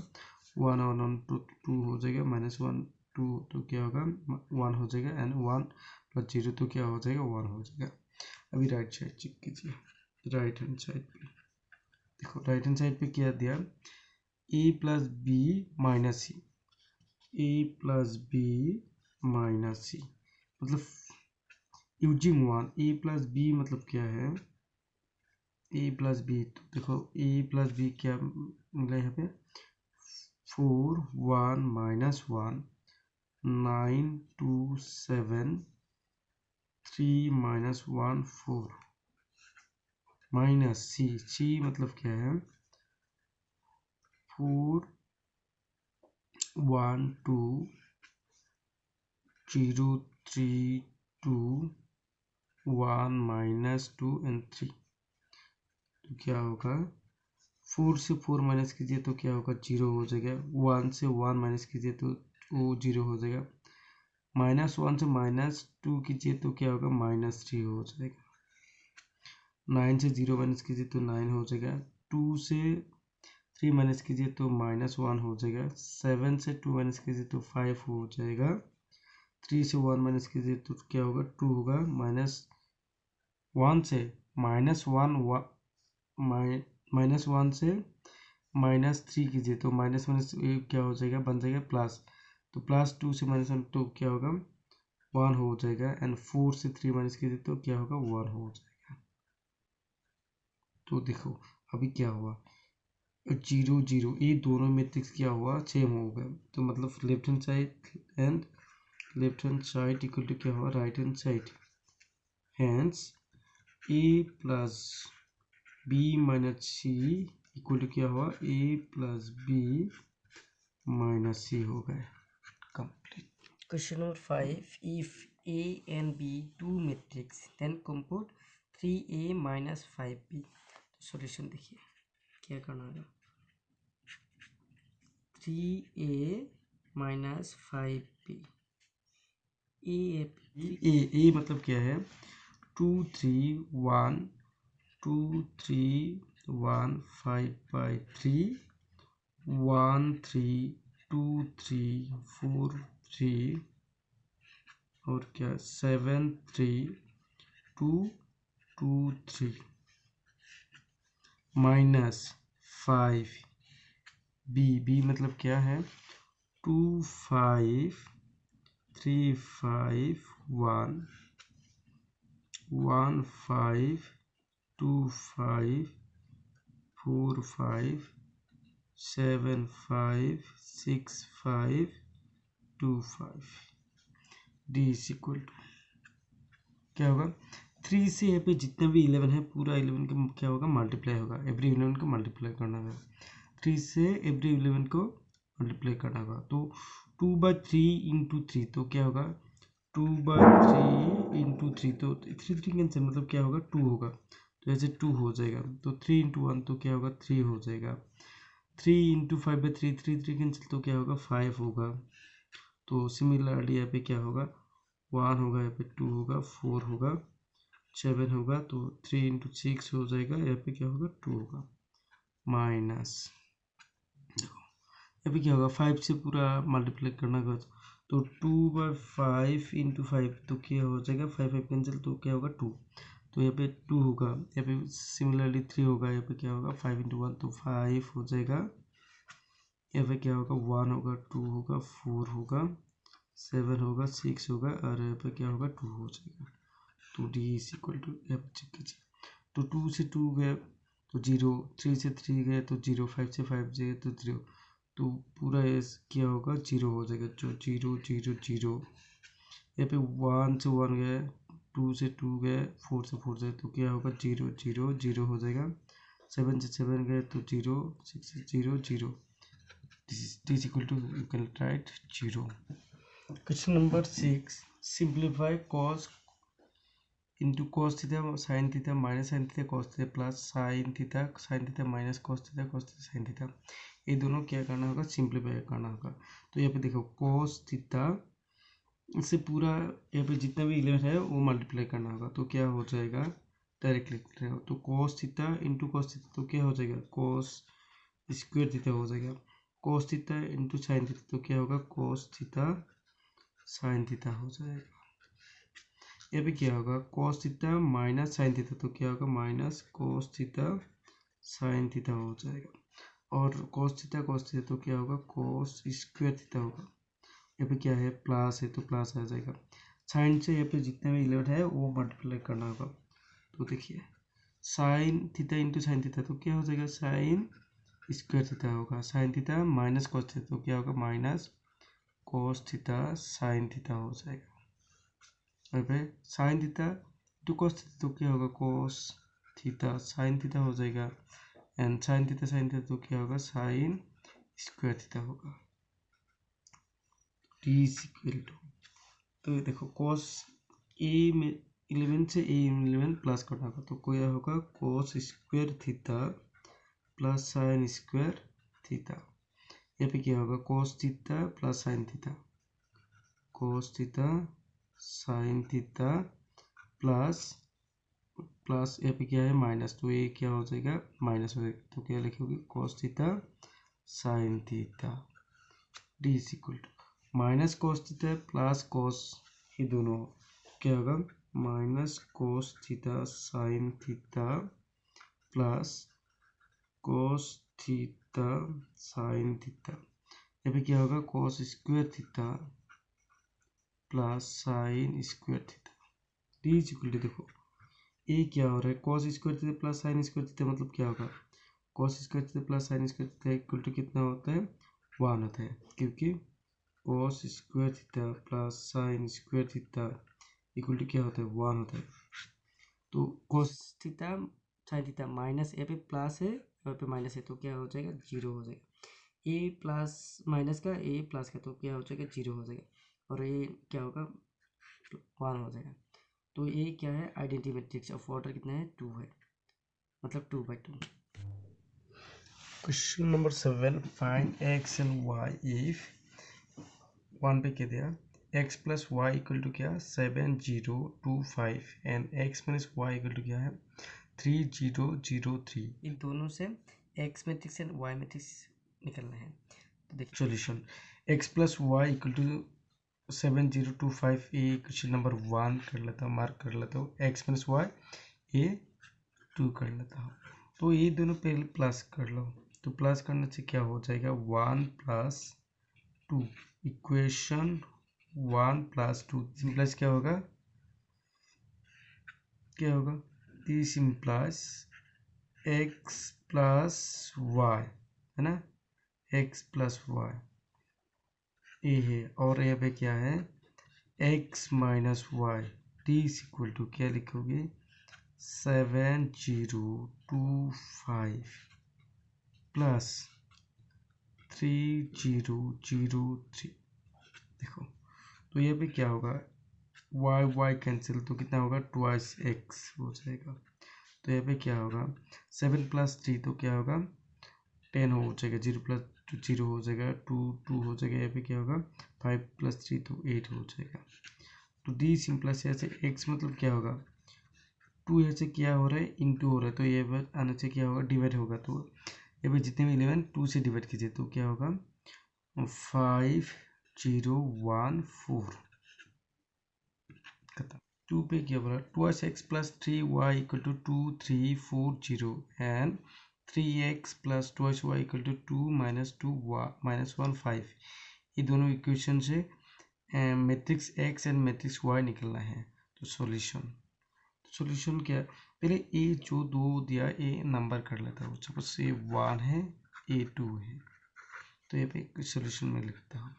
1 और 1 तो 2 हो जाएगा, -1 2 तो क्या होगा 1 हो जाएगा, एंड 1 प्लस 0 तो क्या हो जाएगा 1 हो जाएगा। अभी राइट साइड चेक कीजिए, राइट हैंड साइड पे देखो, राइट हैंड साइड पे क्या दिया ए प्लस बी माइनस सी, ए प्लस बी माइनस सी मतलब यूजिंग वन ए प्लस बी मतलब क्या है, ए प्लस बी, तो देखो ए प्लस बी क्या मिला यहाँ पे 4 1 -1 9 2 7 3 -1 4 माइनस सी मतलब क्या है 4 1 2 0 3 2 1 -2 एंड 3, तो क्या होगा 4 से 4 माइनस कीजिए तो क्या होगा 0 हो जाएगा, 1 से 1 माइनस कीजिए तो वो 0 हो जाएगा, -1 से -2 कीजिए तो क्या होगा -3 हो जाएगा, 9 से 0 माइनस कीजिए तो 9 हो जाएगा, 2 से 3 माइनस कीजिए तो -1 हो जाएगा, 7 से 2 माइनस कीजिए तो 5 हो जाएगा, 3 से 1 माइनस कीजिए तो क्या होगा 2 होगा, -1 से -1 से -3 कीजिए तो माइनस माइनस क्या हो जाएगा बन जाएगा प्लस, तो +2 से -1 तो क्या होगा 1 हो जाएगा, एंड 4 से 3 माइनस कीजिए तो क्या होगा 1 हो जाएगा। तो देखो अभी क्या हुआ 0 0, ये दोनों मैट्रिक्स क्या हुआ सेम हो गए, तो मतलब left hand side equal to क्या हुआ right hand side, hence A plus B minus C equal to क्या हुआ A plus B minus C हो गए complete. Question number 5. If A and B two matrix, then compute 3A minus 5B. तो solution देखिए क्या करना होगा 3A minus 5B ए मतलब क्या है 2 3 1 2 3 1 5/3 1 3 2 3 4 3 और क्या 7 3 2 2 3 -5 बी मतलब क्या है 2 5 3 5 1 1 5 2 5 4 5 7 5 6 5 2 5 डी इज इक्वल टू क्या होगा 3 से यहाँ पे जितने भी 11 है पूरा 11 का क्या होगा मल्टीप्लाई होगा, एवरी 11 को मल्टीप्लाई करना होगा, 3 से एवरी 11 को मल्टीप्लाई करना होगा, तो 2/3 इंटू 3 तो क्या होगा 2/3 इंटू 3 तो 3 कैंसिल मतलब क्या होगा 2 होगा, तो ऐसे 2 हो जाएगा, तो 3 इंटू 1 तो क्या होगा 3 हो जाएगा, 3 इंटू 5/3 3 कैंसिल तो क्या होगा 5 होगा, तो सिमिलरली यहाँ पे क्या होगा 1 होगा, यहाँ पे 2 होगा 4 होगा 7 होगा, तो 3 इंटू 6 हो जाएगा, यहाँ पे क्या होगा 2 होगा माइनस, यहाँ पे क्या होगा 5 से पूरा मल्टीप्लाई करना होगा, तो 2/5 इंटू 5 तो क्या हो जाएगा 5 कैंसिल तो क्या होगा 2, तो यहाँ पे 2 होगा, यहाँ पे सिमिलरली 3 होगा, यहाँ पे क्या होगा 5 इंटू 1 तो 5 हो जाएगा, यहाँ पे क्या होगा 1 होगा 2 होगा 4 होगा 7 होगा 6 होगा, और यहाँ पे क्या होगा 2 हो जाएगा, तो डी इज इक्वल टू यहाँ पे चेक कीजिए, तो 2 से 2 गए तो 0, 3 से 3 गए तो 0, 5 से 5 गए तो 0, तो पूरा एस क्या होगा 0 हो जाएगा, जो 0 0 0, यहाँ पे 1 से 1 गए 2 से 2 गए 4 से 4 गए तो क्या होगा 0 0 0 हो जाएगा, 7 से 7 गए तो 0, 6 से 0 0, this is equal to you can write 0. Question number 6. Simplify cos into cos theta sin theta minus sin theta cos theta plus sin theta minus cos theta sin theta, ये दोनों क्या करना होगा सिंप्लीफाई करना होगा, तो यहाँ पे देखो cos थीटा इससे पूरा यहाँ पे जितना भी 11 है वो मल्टीप्लाई करना होगा, तो क्या हो जाएगा डायरेक्टली तो cos theta into cos theta तो क्या हो जाएगा cos स्क्वायर थीटा हो जाएगा, cos theta into sine theta तो क्या होगा cos थीटा साइन थीटा हो जाएगा, यहाँ पे क्या होगा cos theta minus sine theta तो क्या होगा minus cos theta sine theta हो जाएगा, और cos थीटा तो क्या होगा cos स्क्वायर थीटा होगा, यहाँ पे क्या है प्लस है तो प्लस आ जाएगा, साइन से यहाँ पे जितने भी एलिमेंट है वो मल्टीप्लाई करना होगा। तो देखिए sine theta into sine theta तो क्या हो जाएगा, साइन स्क्वायर थीटा होगा। Sign theta minus cos theta तो क्या होगा, minus cos theta sine theta हो जाएगा। और फिर sine theta two cos theta तो क्या होगा, कॉस थीटा साइन थीटा हो जाएगा। एंड साइन थीटा तो क्या होगा, साइन स्क्वायर थीटा होगा। टी इक्वल टू, तो देखो कॉस ए में 11 से ए 11 प्लस करना होगा तो क्या होगा, cos square theta plus sign square theta. यहाँ पे क्या होगा, cos theta plus sine theta, cos theta sine theta plus plus यहाँ पे क्या है माइनस, तो ये क्या हो जाएगा, माइनस हो जाएगा। तो क्या लिखोगे, cos theta sine theta D is equal to minus cos theta plus cos, ये दोनों क्या होगा, minus cos theta sine theta plus cos theta sine theta. यहाँ पे क्या होगा, cos square theta plus sign square theta D is equal to, देखो ये क्या हो रहा है, cos square theta plus sign square theta मतलब क्या होगा, cos square theta plus sign square theta equal to कितना होता है, 1 होता है, क्योंकि cos square theta plus sign square theta equal to क्या होता है, 1 होता है। तो cos theta sine theta minus यहाँ पे प्लस है यहाँ पे माइनस है तो क्या हो जाएगा, जीरो हो जाएगा। ए प्लस माइनस का ए प्लस का तो क्या हो जाएगा, जीरो हो जाएगा। और ये क्या होगा, 1 हो जाएगा। तो ये क्या है, आइडेंटिटी मैट्रिक्स ऑफ ऑर्डर कितना है, 2 है, मतलब 2/2। Question number 7, find x and y if 1 पे क्या दिया, x plus y equal to क्या, 7 0 2 5 and x minus y equal to क्या है, 3 0 0 3। इन दोनों से x matrix and y matrix निकलना है। तो देखिए solution, x plus y equal to 7 0 2 5, ये क्वेश्चन नंबर 1 कर लेता हूँ, मार्क कर लेता हूँ। x माइनस वाई ये 2 कर लेता हूँ। तो ये दोनों पहले प्लस कर लो, तो प्लस करने से क्या हो जाएगा, 1 प्लस 2 इक्वेशन 1 प्लस 2 सिंप्लाइज क्या होगा, क्या होगा, this implies x plus y है ना, x प्लस वाई ये है। और यहाँ पे क्या है, x minus y D is equal to क्या लिखोगे, 7 0 2 5 प्लस 3 0 0 3। देखो तो यहाँ पे क्या होगा, वाई वाई कैंसिल तो कितना होगा, ट्वाइस एक्स हो जाएगा। तो यहाँ पे क्या होगा, 7 प्लस 3 तो क्या होगा, 10 हो जाएगा, 0 प्लस 2 0 हो जाएगा, 2 2 हो जाएगा। यहाँ पे क्या होगा, 5 प्लस 3 तो 8 हो जाएगा। तो डी सिंपल से ऐसे एक्स मतलब क्या होगा, 2 यहाँ से क्या हो रहा है, इंटू हो रहा है, तो ये बात आने से क्या होगा, डिवाइड होगा। तो यहाँ पे जितने भी 11 2 से डिवाइड कीजिए तो क्या होगा, 5 0 1 4 खत्म। 2 पे क्या बोला, 2x plus 3y equal to 2 3 4 0 and 3x plus 2y equal to 2 minus 2 minus 1 5। ये दोनों इक्वेशन से matrix x and matrix y निकलना है। तो सॉल्यूशन क्या, पहले ये जो दो दिया ये नंबर कर लेता हूँ, सपोज ये 1 है ये 2 है, तो ये पे सॉल्यूशन में लिखता हूँ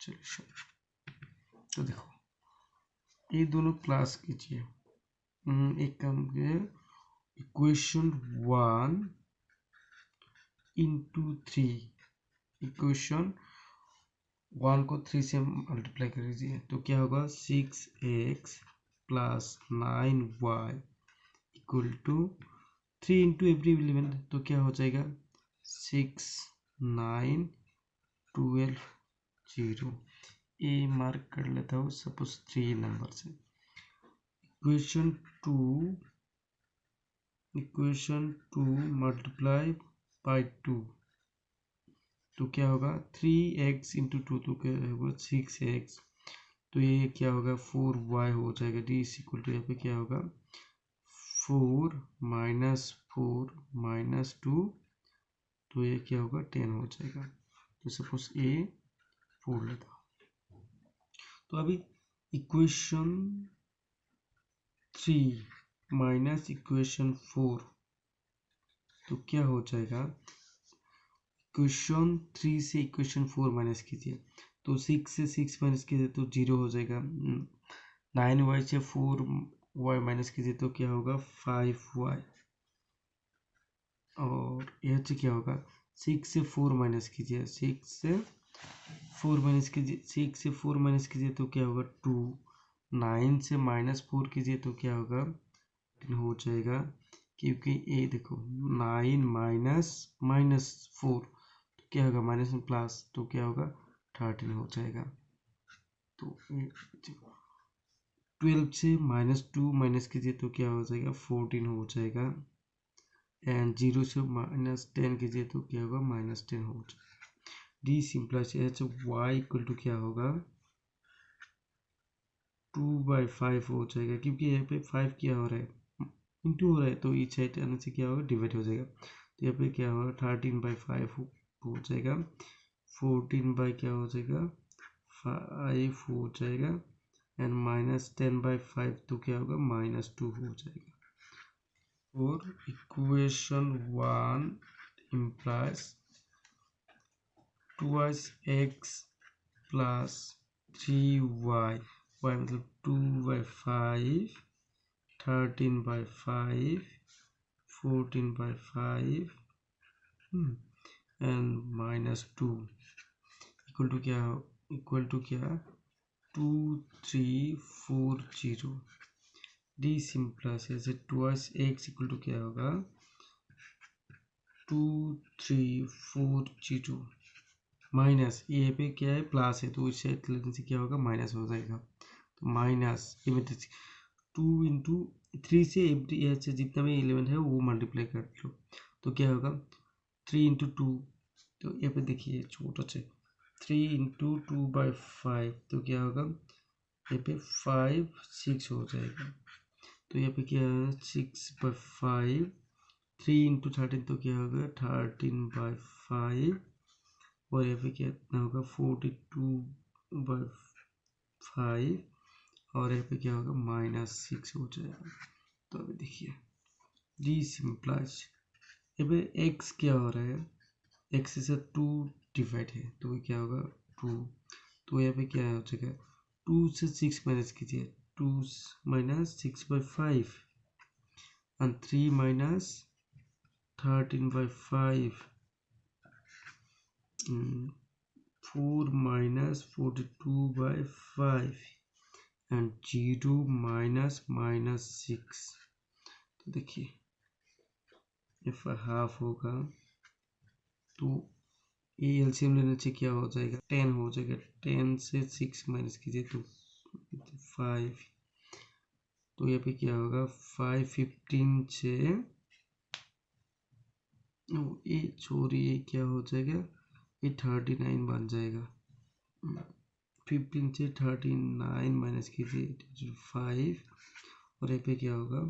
सॉल्यूशन। तो देखो ये दोनों क्लास कीजिए, एक काम किए, इक्वेशन 1 इंटू 3, इक्वेशन 1 को 3 से मल्टीप्लाई कर दीजिए तो क्या होगा, 6x plus 9y equal to 3 into every element तो क्या हो जाएगा, 6 9 12 0। ए मार्क कर लेता हूँ सपोज 3 नंबर से। इक्वेशन 2 मल्टीप्लाई बाई 2 तो क्या होगा, 3x इंटू 2 तो क्या होगा, 6x। तो ये क्या होगा, 4y हो जाएगा। डी इज इक्वल टू यहाँ पे क्या होगा, 4 माइनस 2 तो ये क्या होगा, 10 हो जाएगा। तो सपोज ए 4 लेता हूँ। तो अभी इक्वेशन 3 माइनस इक्वेशन 4, तो क्या हो जाएगा? इक्वेशन 3 से इक्वेशन 4 माइनस कीजिए, तो 6 से 6 माइनस कीजिए तो 0 हो जाएगा। 9y से 4y माइनस कीजिए तो क्या होगा? 5y। और यह से क्या होगा? 6 से 4 माइनस कीजिए, 6 से 4 माइनस कीजिए, 6 से 4 माइनस कीजिए तो क्या होगा? 2। 9 से -4 कीजिए तो क्या होगा? हो जाएगा, क्योंकि ये देखो 9 माइनस 4 तो क्या होगा? माइनस में प्लस, तो क्या होगा? 13 हो जाएगा। तो 12 से -2 माइनस कीजिए तो क्या हो जाएगा? 14 हो जाएगा। एंड 0 से -10 कीजिए तो क्या होगा? -10 हो जाएगा। This implies h y equal to क्या होगा? 2/5 हो जाएगा, क्योंकि यहाँ पे 5 क्या हो रहा है? इंटू हो रहा है, तो इस साइड आने से क्या होगा? डिवाइड हो जाएगा। तो यहाँ पे क्या होगा? 13/5 हो जाएगा। 14 बाई क्या हो जाएगा? 5 हो जाएगा। एंड -10/5 तो क्या होगा? -2 हो जाएगा। और equation 1 implies 2x plus 3y, y मतलब 2/5, 13/5, 14/5 एंड -2 इक्वल टू क्या? इक्वल टू क्या? 2340। डी सिंप्लेस ऐसे 2x इक्वल टू क्या होगा? 2340 माइनस, ये पे क्या है? प्लस है, तो इस साइड लेने से क्या होगा? माइनस हो जाएगा। तो माइनस ये 2 इंटू 3 से एवरी से जितना भी एलिमेंट है वो मल्टीप्लाई कर लो, तो क्या होगा? 3 इंटू 2, तो यहाँ पे देखिए छोटा से 3 इंटू 2/5 तो क्या होगा? यहाँ पे 5 6 हो जाएगा। तो यहाँ पे क्या है? 6/5। 3 इंटू 13 तो क्या होगा? 13/5। और यहाँ पे कितना होगा? 42/5। और यहाँ पे क्या होगा? -6 हो जाएगा। तो अभी देखिए डी सिंप्लाइज, यहाँ पे x क्या हो रहा है? x से 2 डिवाइड है, तो क्या होगा? 2। तो यहाँ पे क्या हो जाएगा? 2 से 6 माइनस कीजिए, 2 -6/5 and 3 -13/5 4 -42/5 एंड 0 -6। तो देखिए इफ हाफ होगा तो ये एलसीएम लेने से क्या हो जाएगा? 10 हो जाएगा। 10 से 6 माइनस कीजिए तो 5। तो यहाँ पे क्या होगा? 515 से ये छोड़िए, क्या हो जाएगा? ये 39 बन जाएगा। 15 से 39 माइनस कीजिए 5। और यहाँ पे क्या होगा?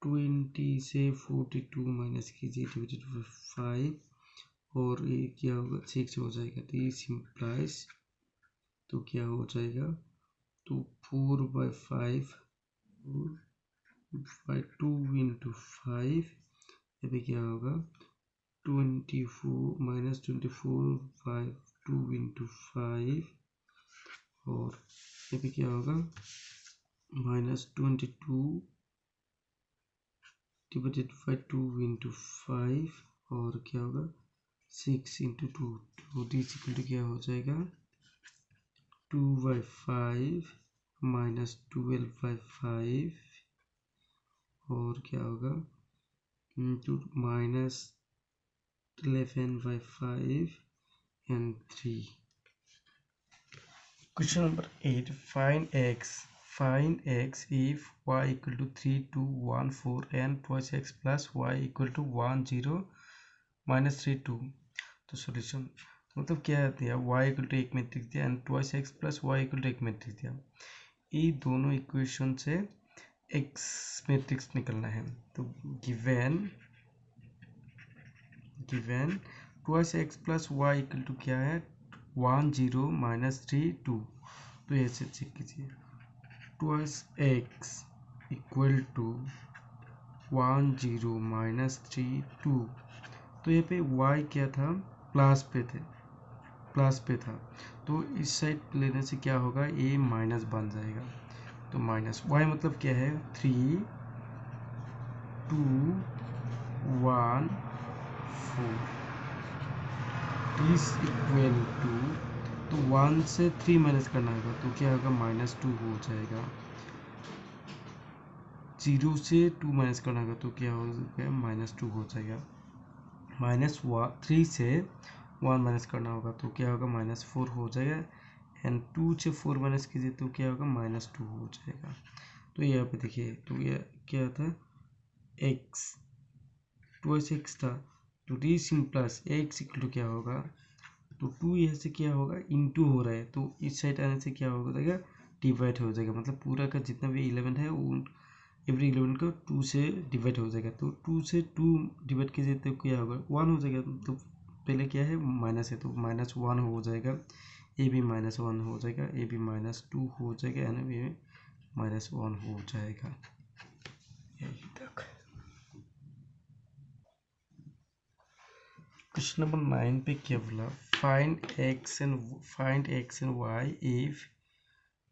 20 से 42 माइनस कीजिए डिवाइडेड बाई 5। और ये क्या होगा? 6 हो जाएगा। तो ये सिंप्लाइज, तो क्या हो जाएगा? तो 4/5 बाई 2 इंटू 5, यहाँ पे क्या होगा? 24 -24/2 इंटू 5। और यहाँ पे क्या होगा? -22 डिवाइडेड बाई 2 इंटू 5। और क्या होगा? 6 इंटू 2। तो दिस इक्वल टू क्या हो जाएगा? 2/5 -12/5। और क्या होगा? Into -11/5 and 3। Question number 8. Find x if y equal to 3, 2, 1, 4 and twice x plus y equal to 1, 0, -3, 2। तो सॉल्यूशन मतलब क्या दिया? y इक्वल टू एक मैट्रिक्स दिया and twice x plus y equal to एक मैट्रिक्स दिया। ये दोनों इक्वेशन से x मैट्रिक्स निकलना है। तो given twice x plus y equal to क्या है? 1, 0, -3, 2। तो ऐसे चेक कीजिए, ट्वाइस एक्स इक्वल टू 1 0 माइनस 3 2। तो यहाँ पे y क्या था, प्लस पे था, तो इस साइड लेने से क्या होगा, ये माइनस बन जाएगा। तो माइनस y मतलब क्या है, 3 2 1 4 इज इक्वल टू, तो 1 से 3 माइनस करना होगा तो क्या होगा, -2 हो जाएगा। 0 से 2 माइनस करना होगा तो क्या हो जाएगा, -2 हो जाएगा। -3 से 1 माइनस करना होगा तो क्या होगा, -4 हो जाएगा। एंड 2 से 4 माइनस कीजिए तो क्या होगा, -2 हो जाएगा। तो यहाँ पे देखिए, तो ये क्या था, x, 2x था, तो this implies x equal to क्या होगा, तो 2 यहाँ से क्या होगा, इंटू हो रहा है, तो इस साइड आने से क्या हो जाएगा, डिवाइड हो जाएगा। मतलब पूरा का जितना भी 11 है वो एवरी 11 का 2 से डिवाइड हो जाएगा। तो 2 से 2 डिवाइड कीजिए तो क्या होगा, 1 हो जाएगा। तो पहले क्या है, माइनस है, तो -1 हो जाएगा, ये भी -1 हो जाएगा, ये भी -2 हो जाएगा, यानी ये -1 हो जाएगा। यही तक। क्वेश्चन नंबर 9 पे क्या बोला, find x and y if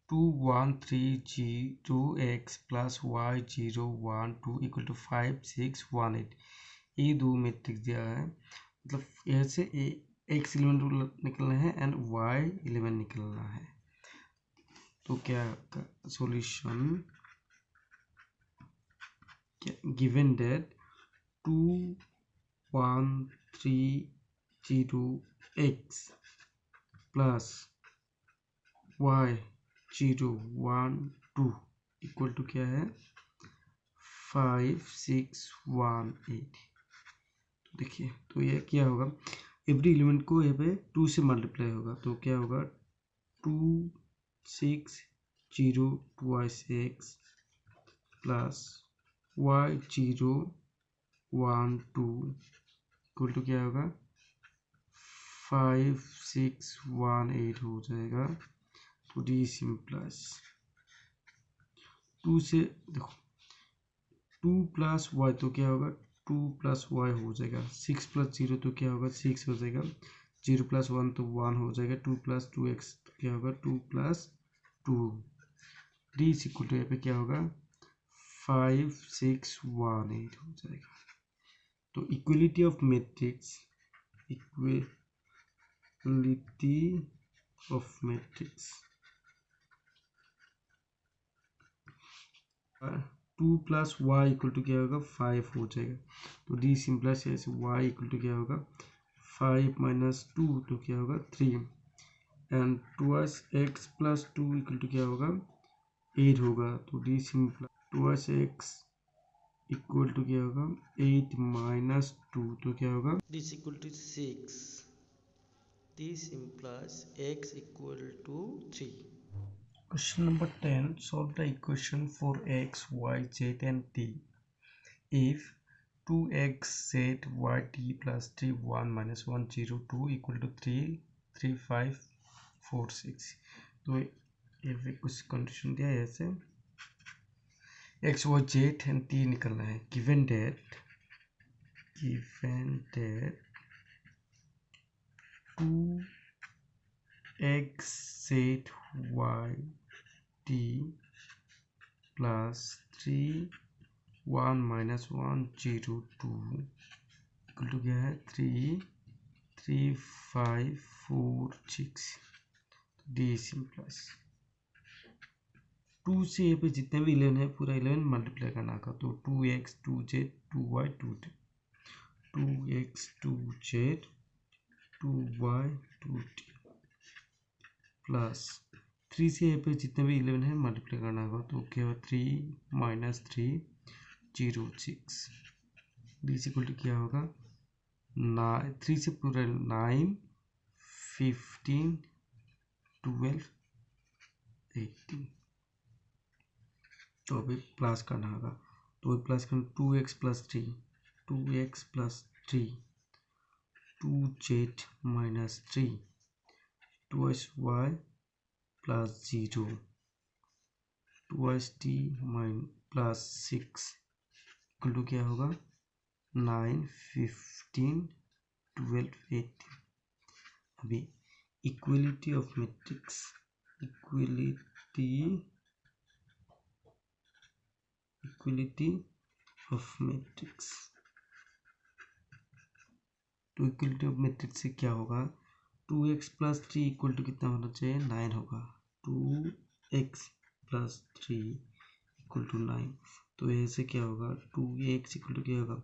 2 1 3 0 x plus y 0 1 2 equal to 5 6 1 8। ये दो मैट्रिक्स दिया है, मतलब यहाँ से x एलिमेंट निकलना है एंड y एलिमेंट निकलना है। तो क्या solution, given that 2 1 3 0 x plus y 0 1 2 equal to क्या है, 5 6 1 8। तो देखिए, तो ये क्या होगा, एवरी एलिमेंट को यहाँ पे 2 से मल्टीप्लाई होगा, तो क्या होगा, 2 6 0 twice x plus y 0 1 2 equal to क्या होगा, 5 6 1 8 हो जाएगा। तो डी सिम प्लस 2 से देखो 2 प्लस वाई तो क्या होगा, 2 प्लस वाई हो जाएगा। 6 प्लस 0 तो क्या होगा, 6 हो जाएगा। 0 प्लस 1 तो 1 हो जाएगा। 2 प्लस 2x तो क्या होगा, 2 plus 2। D is equal to यहाँ पे क्या होगा, 5 6 1 8 हो जाएगा। तो equality of matrix, equality of matrix 2 plus y equal to क्या होगा, 5 हो जाएगा। तो डी सिंपलेस ऐसे वाई इक्वल टू क्या होगा, 5 माइनस 2 तो क्या होगा, 3। And twice x plus 2 equal to क्या होगा, 8 होगा। तो this implies twice x equal to क्या होगा, 8 माइनस 2 तो क्या होगा, this equal to 6। This implies x equal to 3. Question number 10. Solve the equation for x, y, z and t. If 2x z y t plus 3 1 minus 1 0 2 equal to 3 3 5 4 6। तो ये भी कुछ condition दिया है, ऐसे x y z and t निकलना है। given that 2 x z y t plus 3 1 minus 1 0 2 equal to क्या है, 3 3 5 4 6। डी सिम प्लस 2 से यहाँ पे जितने भी 11 है पूरा 11 मल्टीप्लाई करना का। तो 2x 2z 2y 2t 2x 2z 2y 2t plus 3 से यहाँ पे जितने भी 11 है मल्टीप्लाई करना होगा। तो क्या होगा, 3 माइनस 3 0 6। डी इक्वल टू क्या होगा, 3 से पूरा 9 15 12 18। तो अभी प्लस करना होगा। तो प्लस करना 2x plus 3 2x plus 3 2z minus 3 2y plus 0 2t plus 6 equal to क्या होगा 9 15 12 18। अभी equality of matrix equality of matrix तो इक्वलिटी ऑफ मैट्रिक्स से क्या होगा 2x प्लस 3 इक्वल टू कितना होना चाहिए 9 होगा 2x प्लस 3 इक्वल टू 9। तो ऐसे क्या होगा 2x इक्वल टू क्या होगा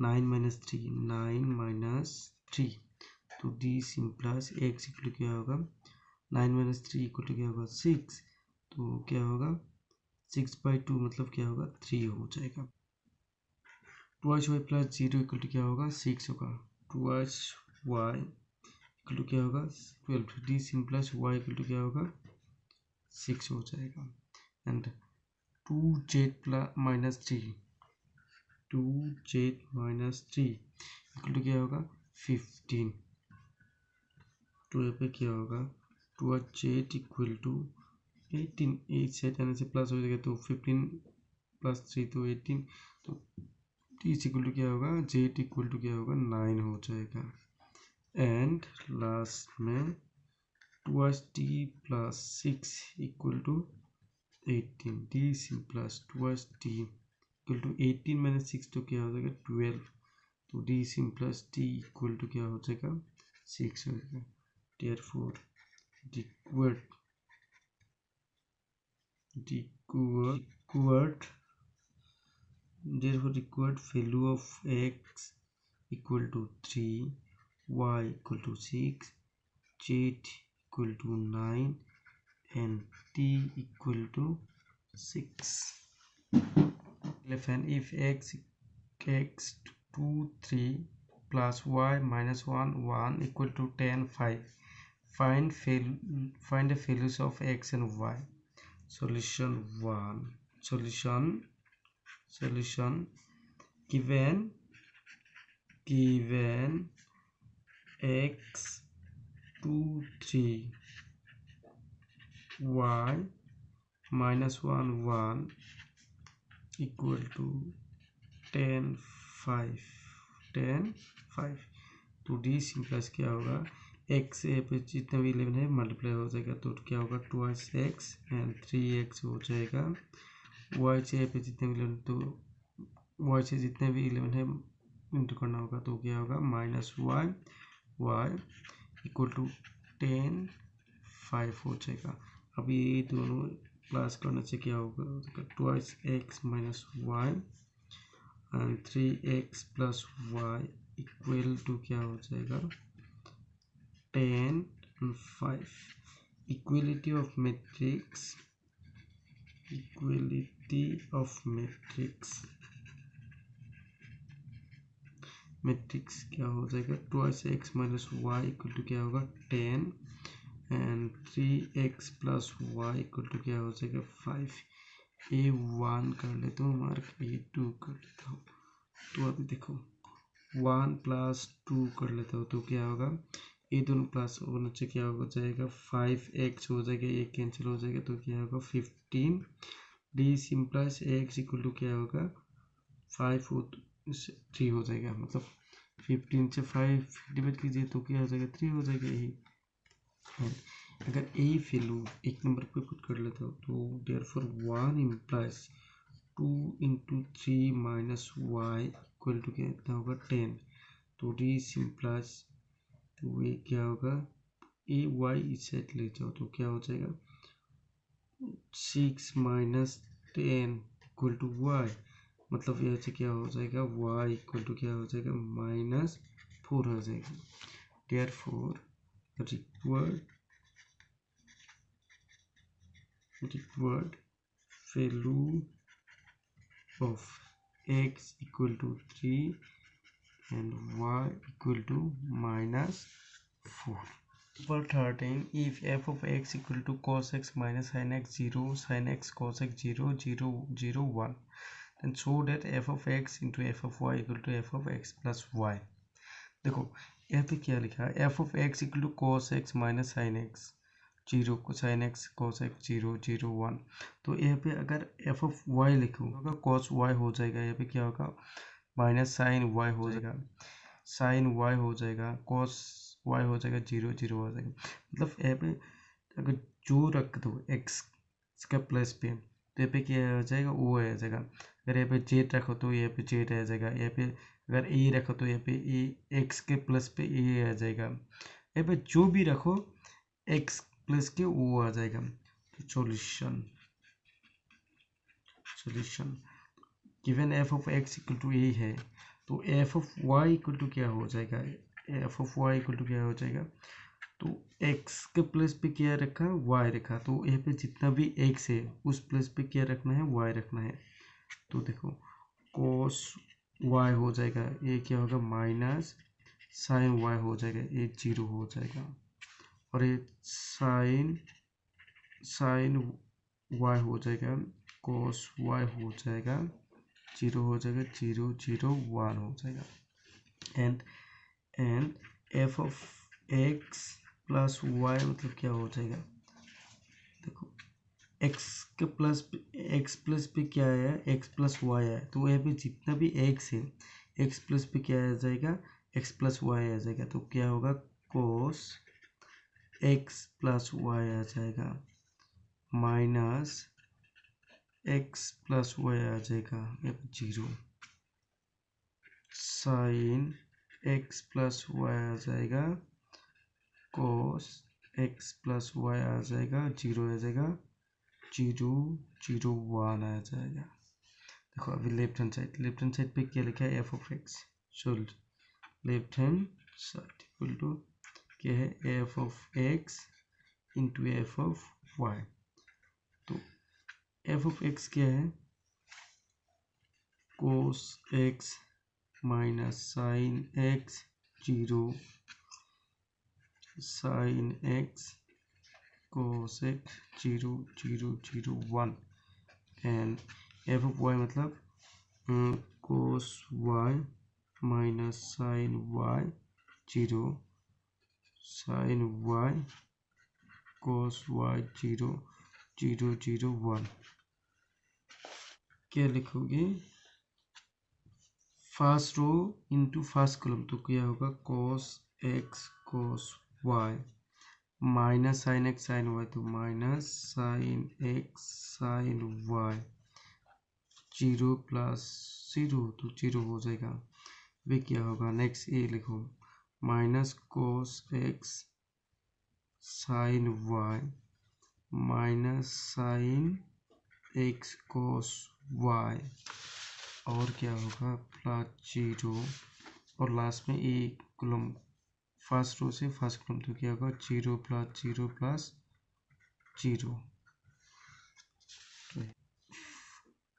9 माइनस 3 9 माइनस 3 तो डी सिंप्लस x इक्वल टू क्या होगा 9 माइनस 3 इक्वल टू क्या होगा 6 तो क्या होगा 6/2 मतलब क्या होगा 3 हो जाएगा। 2y प्लस 0 इक्वल टू क्या होगा 6 होगा 2y इक्वल टू क्या होगा 12 this implies y equal to क्या होगा 6 हो जाएगा। And 2z plus minus 3 equal to क्या होगा 15 तो यहाँ पे क्या होगा 2z इक्वल टू 18 8 सेट आने से प्लस हो जाएगा तो 15 प्लस 3 तो 18 तो t इक्वल टू क्या होगा z इक्वल टू क्या होगा 9 हो जाएगा। एंड लास्ट में 2t plus 6 equal to 18 d plus 2t equal to 18 minus 6 तो क्या हो जाएगा 12 तो d plus t equal to क्या हो जाएगा 6 हो जाएगा। therefore required value of x equal to 3 y equal to 6 z equal to 9 and t equal to 6. 11 if x 2 3 plus y minus 1 1 equal to 10 5 find the values of x and y. Solution 1 solution given x 2 3 y minus 1 1 equal to 10 5 तो D सिंप्लस क्या होगा x पे जितना भी 11 है multiply हो जाएगा तो क्या होगा 2x एंड 3x हो जाएगा। y से पे जितने भी 11 तो y से जितने भी 11 है इंटू करना होगा तो क्या होगा माइनस y इक्वल टू 10 5 हो जाएगा। अब ये दोनों प्लस करने से क्या होगा 2x minus y and 3x plus y equal to क्या हो जाएगा 10 and 5। इक्वलिटी ऑफ मैट्रिक्स क्या हो जाएगा 2x minus y equal to क्या होगा 10 and 3x plus y equal to क्या हो जाएगा 5। A1 कर लेता हूँ मार्क A2 कर लेता हूँ तो अभी देखो 1 प्लस 2 कर लेता हूँ तो क्या होगा ये दोनों प्लस होने से क्या हो जाएगा 5x हो जाएगा ये कैंसिल हो जाएगा तो क्या होगा 15 डी सिंप्लस x इक्वल टू क्या होगा 5 हो 3 हो जाएगा मतलब 15 से 5 डिवाइड कीजिए तो क्या हो जाएगा 3 हो जाएगा यही। अगर ए वैल्यू एक नंबर पे पुट कर लेता हूँ तो therefore 1 implies 2 into 3 minus y equal to कितना होगा 10 तो डी सिंप्लाइज तो ये क्या होगा ए वाई इस साइड ले जाओ तो क्या हो जाएगा 6 माइनस 10 इक्वल टू वाई मतलब यहाँ से क्या हो जाएगा y इक्वल टू क्या हो जाएगा माइनस 4 हो जाएगा। Therefore required value of x equal to 3 and y equal to minus 4. Example 13 if f of x equal to cos x minus sin x 0 sin x cos x 0 0 0 1 then show that f of x into f of y equal to f of x plus y। देखो यहाँ पे क्या लिखा है f of x equal to cos x minus sin x zero sine x cos x 0 0 1। तो यहाँ पे अगर एफ ऑफ वाई लिखूँगा कॉस वाई हो जाएगा, यहाँ पे क्या होगा माइनस साइन वाई हो जाएगा, साइन वाई हो जाएगा, कॉस वाई हो जाएगा 0 0 हो जाएगा। मतलब यहाँ पे अगर जो रख दो एक्स का प्लस पे तो यहाँ पे क्या हो जाएगा वो आ जाएगा। अगर यहाँ पे जेड रखो तो यहाँ पे जेड आ जाएगा, यहाँ पे अगर ए रखो तो यहाँ पे ए एक्स के प्लस पे ए आ जाएगा। यहाँ पे जो भी रखो एक्स प्लस के वो आ जाएगा। तो solution solution given f of x equal to a है तो f of y equal to क्या हो जाएगा, f of y equal to क्या हो जाएगा। तो x के प्लस पे क्या रखा y रखा, तो यहाँ पे जितना भी x है उस प्लस पे क्या रखना है y रखना है। तो देखो cos y हो जाएगा, ये क्या होगा माइनस साइन y हो जाएगा, ये 0 हो जाएगा। और ये साइन y हो जाएगा, cos y हो जाएगा 0 हो जाएगा, 0 0 1 हो जाएगा। And f of x plus y मतलब क्या हो जाएगा, देखो x के प्लस एक्स प्लस पे क्या है x प्लस वाई है, तो यहाँ पे जितना भी x है x प्लस पे क्या आ जाएगा x प्लस वाई आ जाएगा। तो क्या होगा कोस x प्लस वाई आ जाएगा माइनस x प्लस वाई आ जाएगा, यहाँ पे 0 साइन x प्लस वाई आ जाएगा, cos x प्लस वाई आ जाएगा 0 आ जाएगा, 0 0 1 आ जाएगा। देखो अभी लेफ्ट हैंड साइड पे क्या लिखा है f of x, so left hand side equal to क्या है f of x into f of y. तो एफ ऑफ एक्स क्या है cos x minus sign x 0 sine x cos x 0 0 0 1 and f of y मतलब cos y minus sine y 0 sine y cos y 0 0 0 1। क्या लिखोगे first row into first column, तो क्या होगा cos x cos y minus sign x sign y, तो minus sign x sign y 0 plus 0 तो 0 हो जाएगा। वे क्या होगा नेक्स्ट ए लिखो minus cos x sign y minus sign x cos y और क्या होगा प्लस 0 और लास्ट में ए कॉलम फर्स्ट रो से फर्स्ट कॉलम, तो क्या होगा 0 प्लस 0 प्लस 0।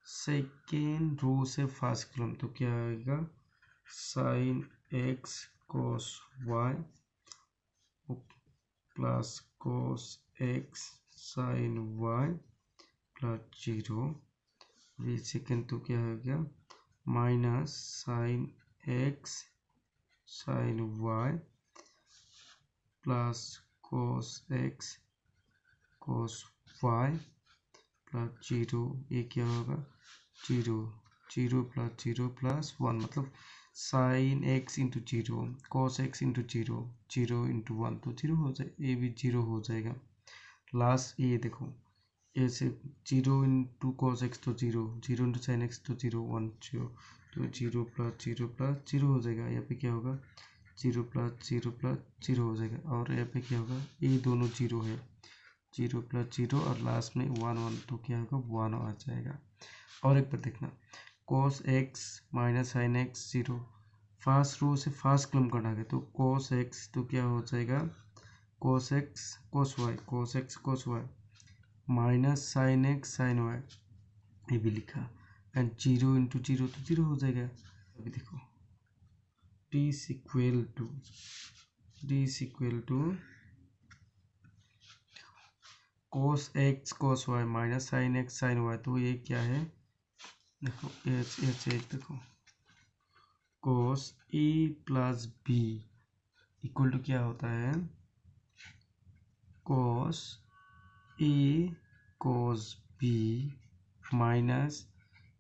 सेकेंड रो से फर्स्ट कॉलम, तो क्या आएगा sin x cos y plus cos x sign y plus 0। अभी सेकेंड तो क्या हो गया minus sign x sign y plus cos x cos y plus 0। ये क्या होगा 0 0 प्लस 0 प्लस 1 मतलब sine x into 0 cos x into 0 0 into 1 तो 0 हो जाए, ये भी 0 हो जाएगा। लास्ट ये देखो ऐसे 0 इंटू कॉस एक्स तो 0 0 इंटू साइन एक्स तो 0 1 0 तो 0 प्लस 0 हो जाएगा। यहाँ पे क्या होगा 0 प्लस 0 हो जाएगा और यहाँ पे क्या होगा ये दोनों 0 है 0 प्लस 0 और लास्ट में 1 1 तो क्या होगा 1 आ जाएगा। और एक बार देखना cos x minus sign x 0 first row से फर्स्ट कॉलम करना है तो cos x तो क्या हो जाएगा cos x cos y minus sign x sign y ये भी लिखा एंड 0 इंटू 0 तो 0 हो जाएगा। अभी देखो d is equal to cos x cos y minus sign x sign y, तो ये क्या है देखो ऐसे देखो cos a plus b equal to क्या होता है cos a cos b minus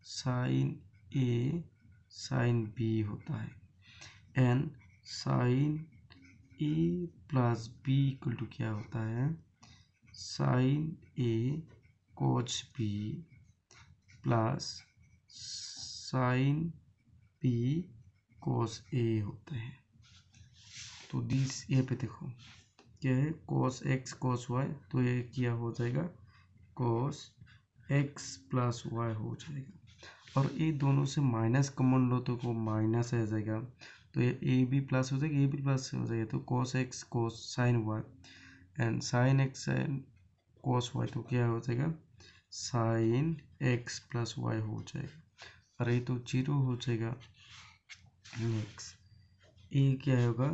sine a sine b होता है and sine a plus b equal to क्या होता है sine a cos b plus sine b cos a होता है। तो दिस ये पे देखो क्या है कॉस एक्स कॉस वाई, तो ये क्या हो जाएगा कॉस एक्स प्लस वाई हो जाएगा और ये दोनों से माइनस कॉमन लो तो वो माइनस आ जाएगा, तो ये ए भी प्लस हो जाएगा ए भी प्लस हो जाएगा, तो cos x cos sine y and sine x sine cos y, तो क्या हो जाएगा साइन एक्स प्लस वाई हो जाएगा और ये तो जीरो हो जाएगा। नेक्स्ट ये क्या होगा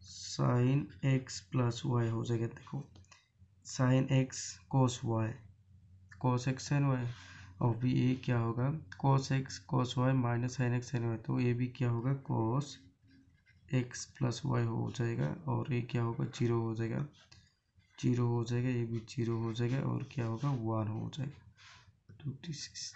साइन एक्स प्लस वाई हो जाएगा, देखो sine x cos y cos x sign y और भी ये क्या होगा cos x cos y minus sign x sign y, तो ये भी क्या होगा कॉस एक्स प्लस वाई हो जाएगा और ये क्या होगा जीरो हो जाएगा ये भी जीरो हो जाएगा और क्या होगा 1 हो जाएगा। तो दिस इज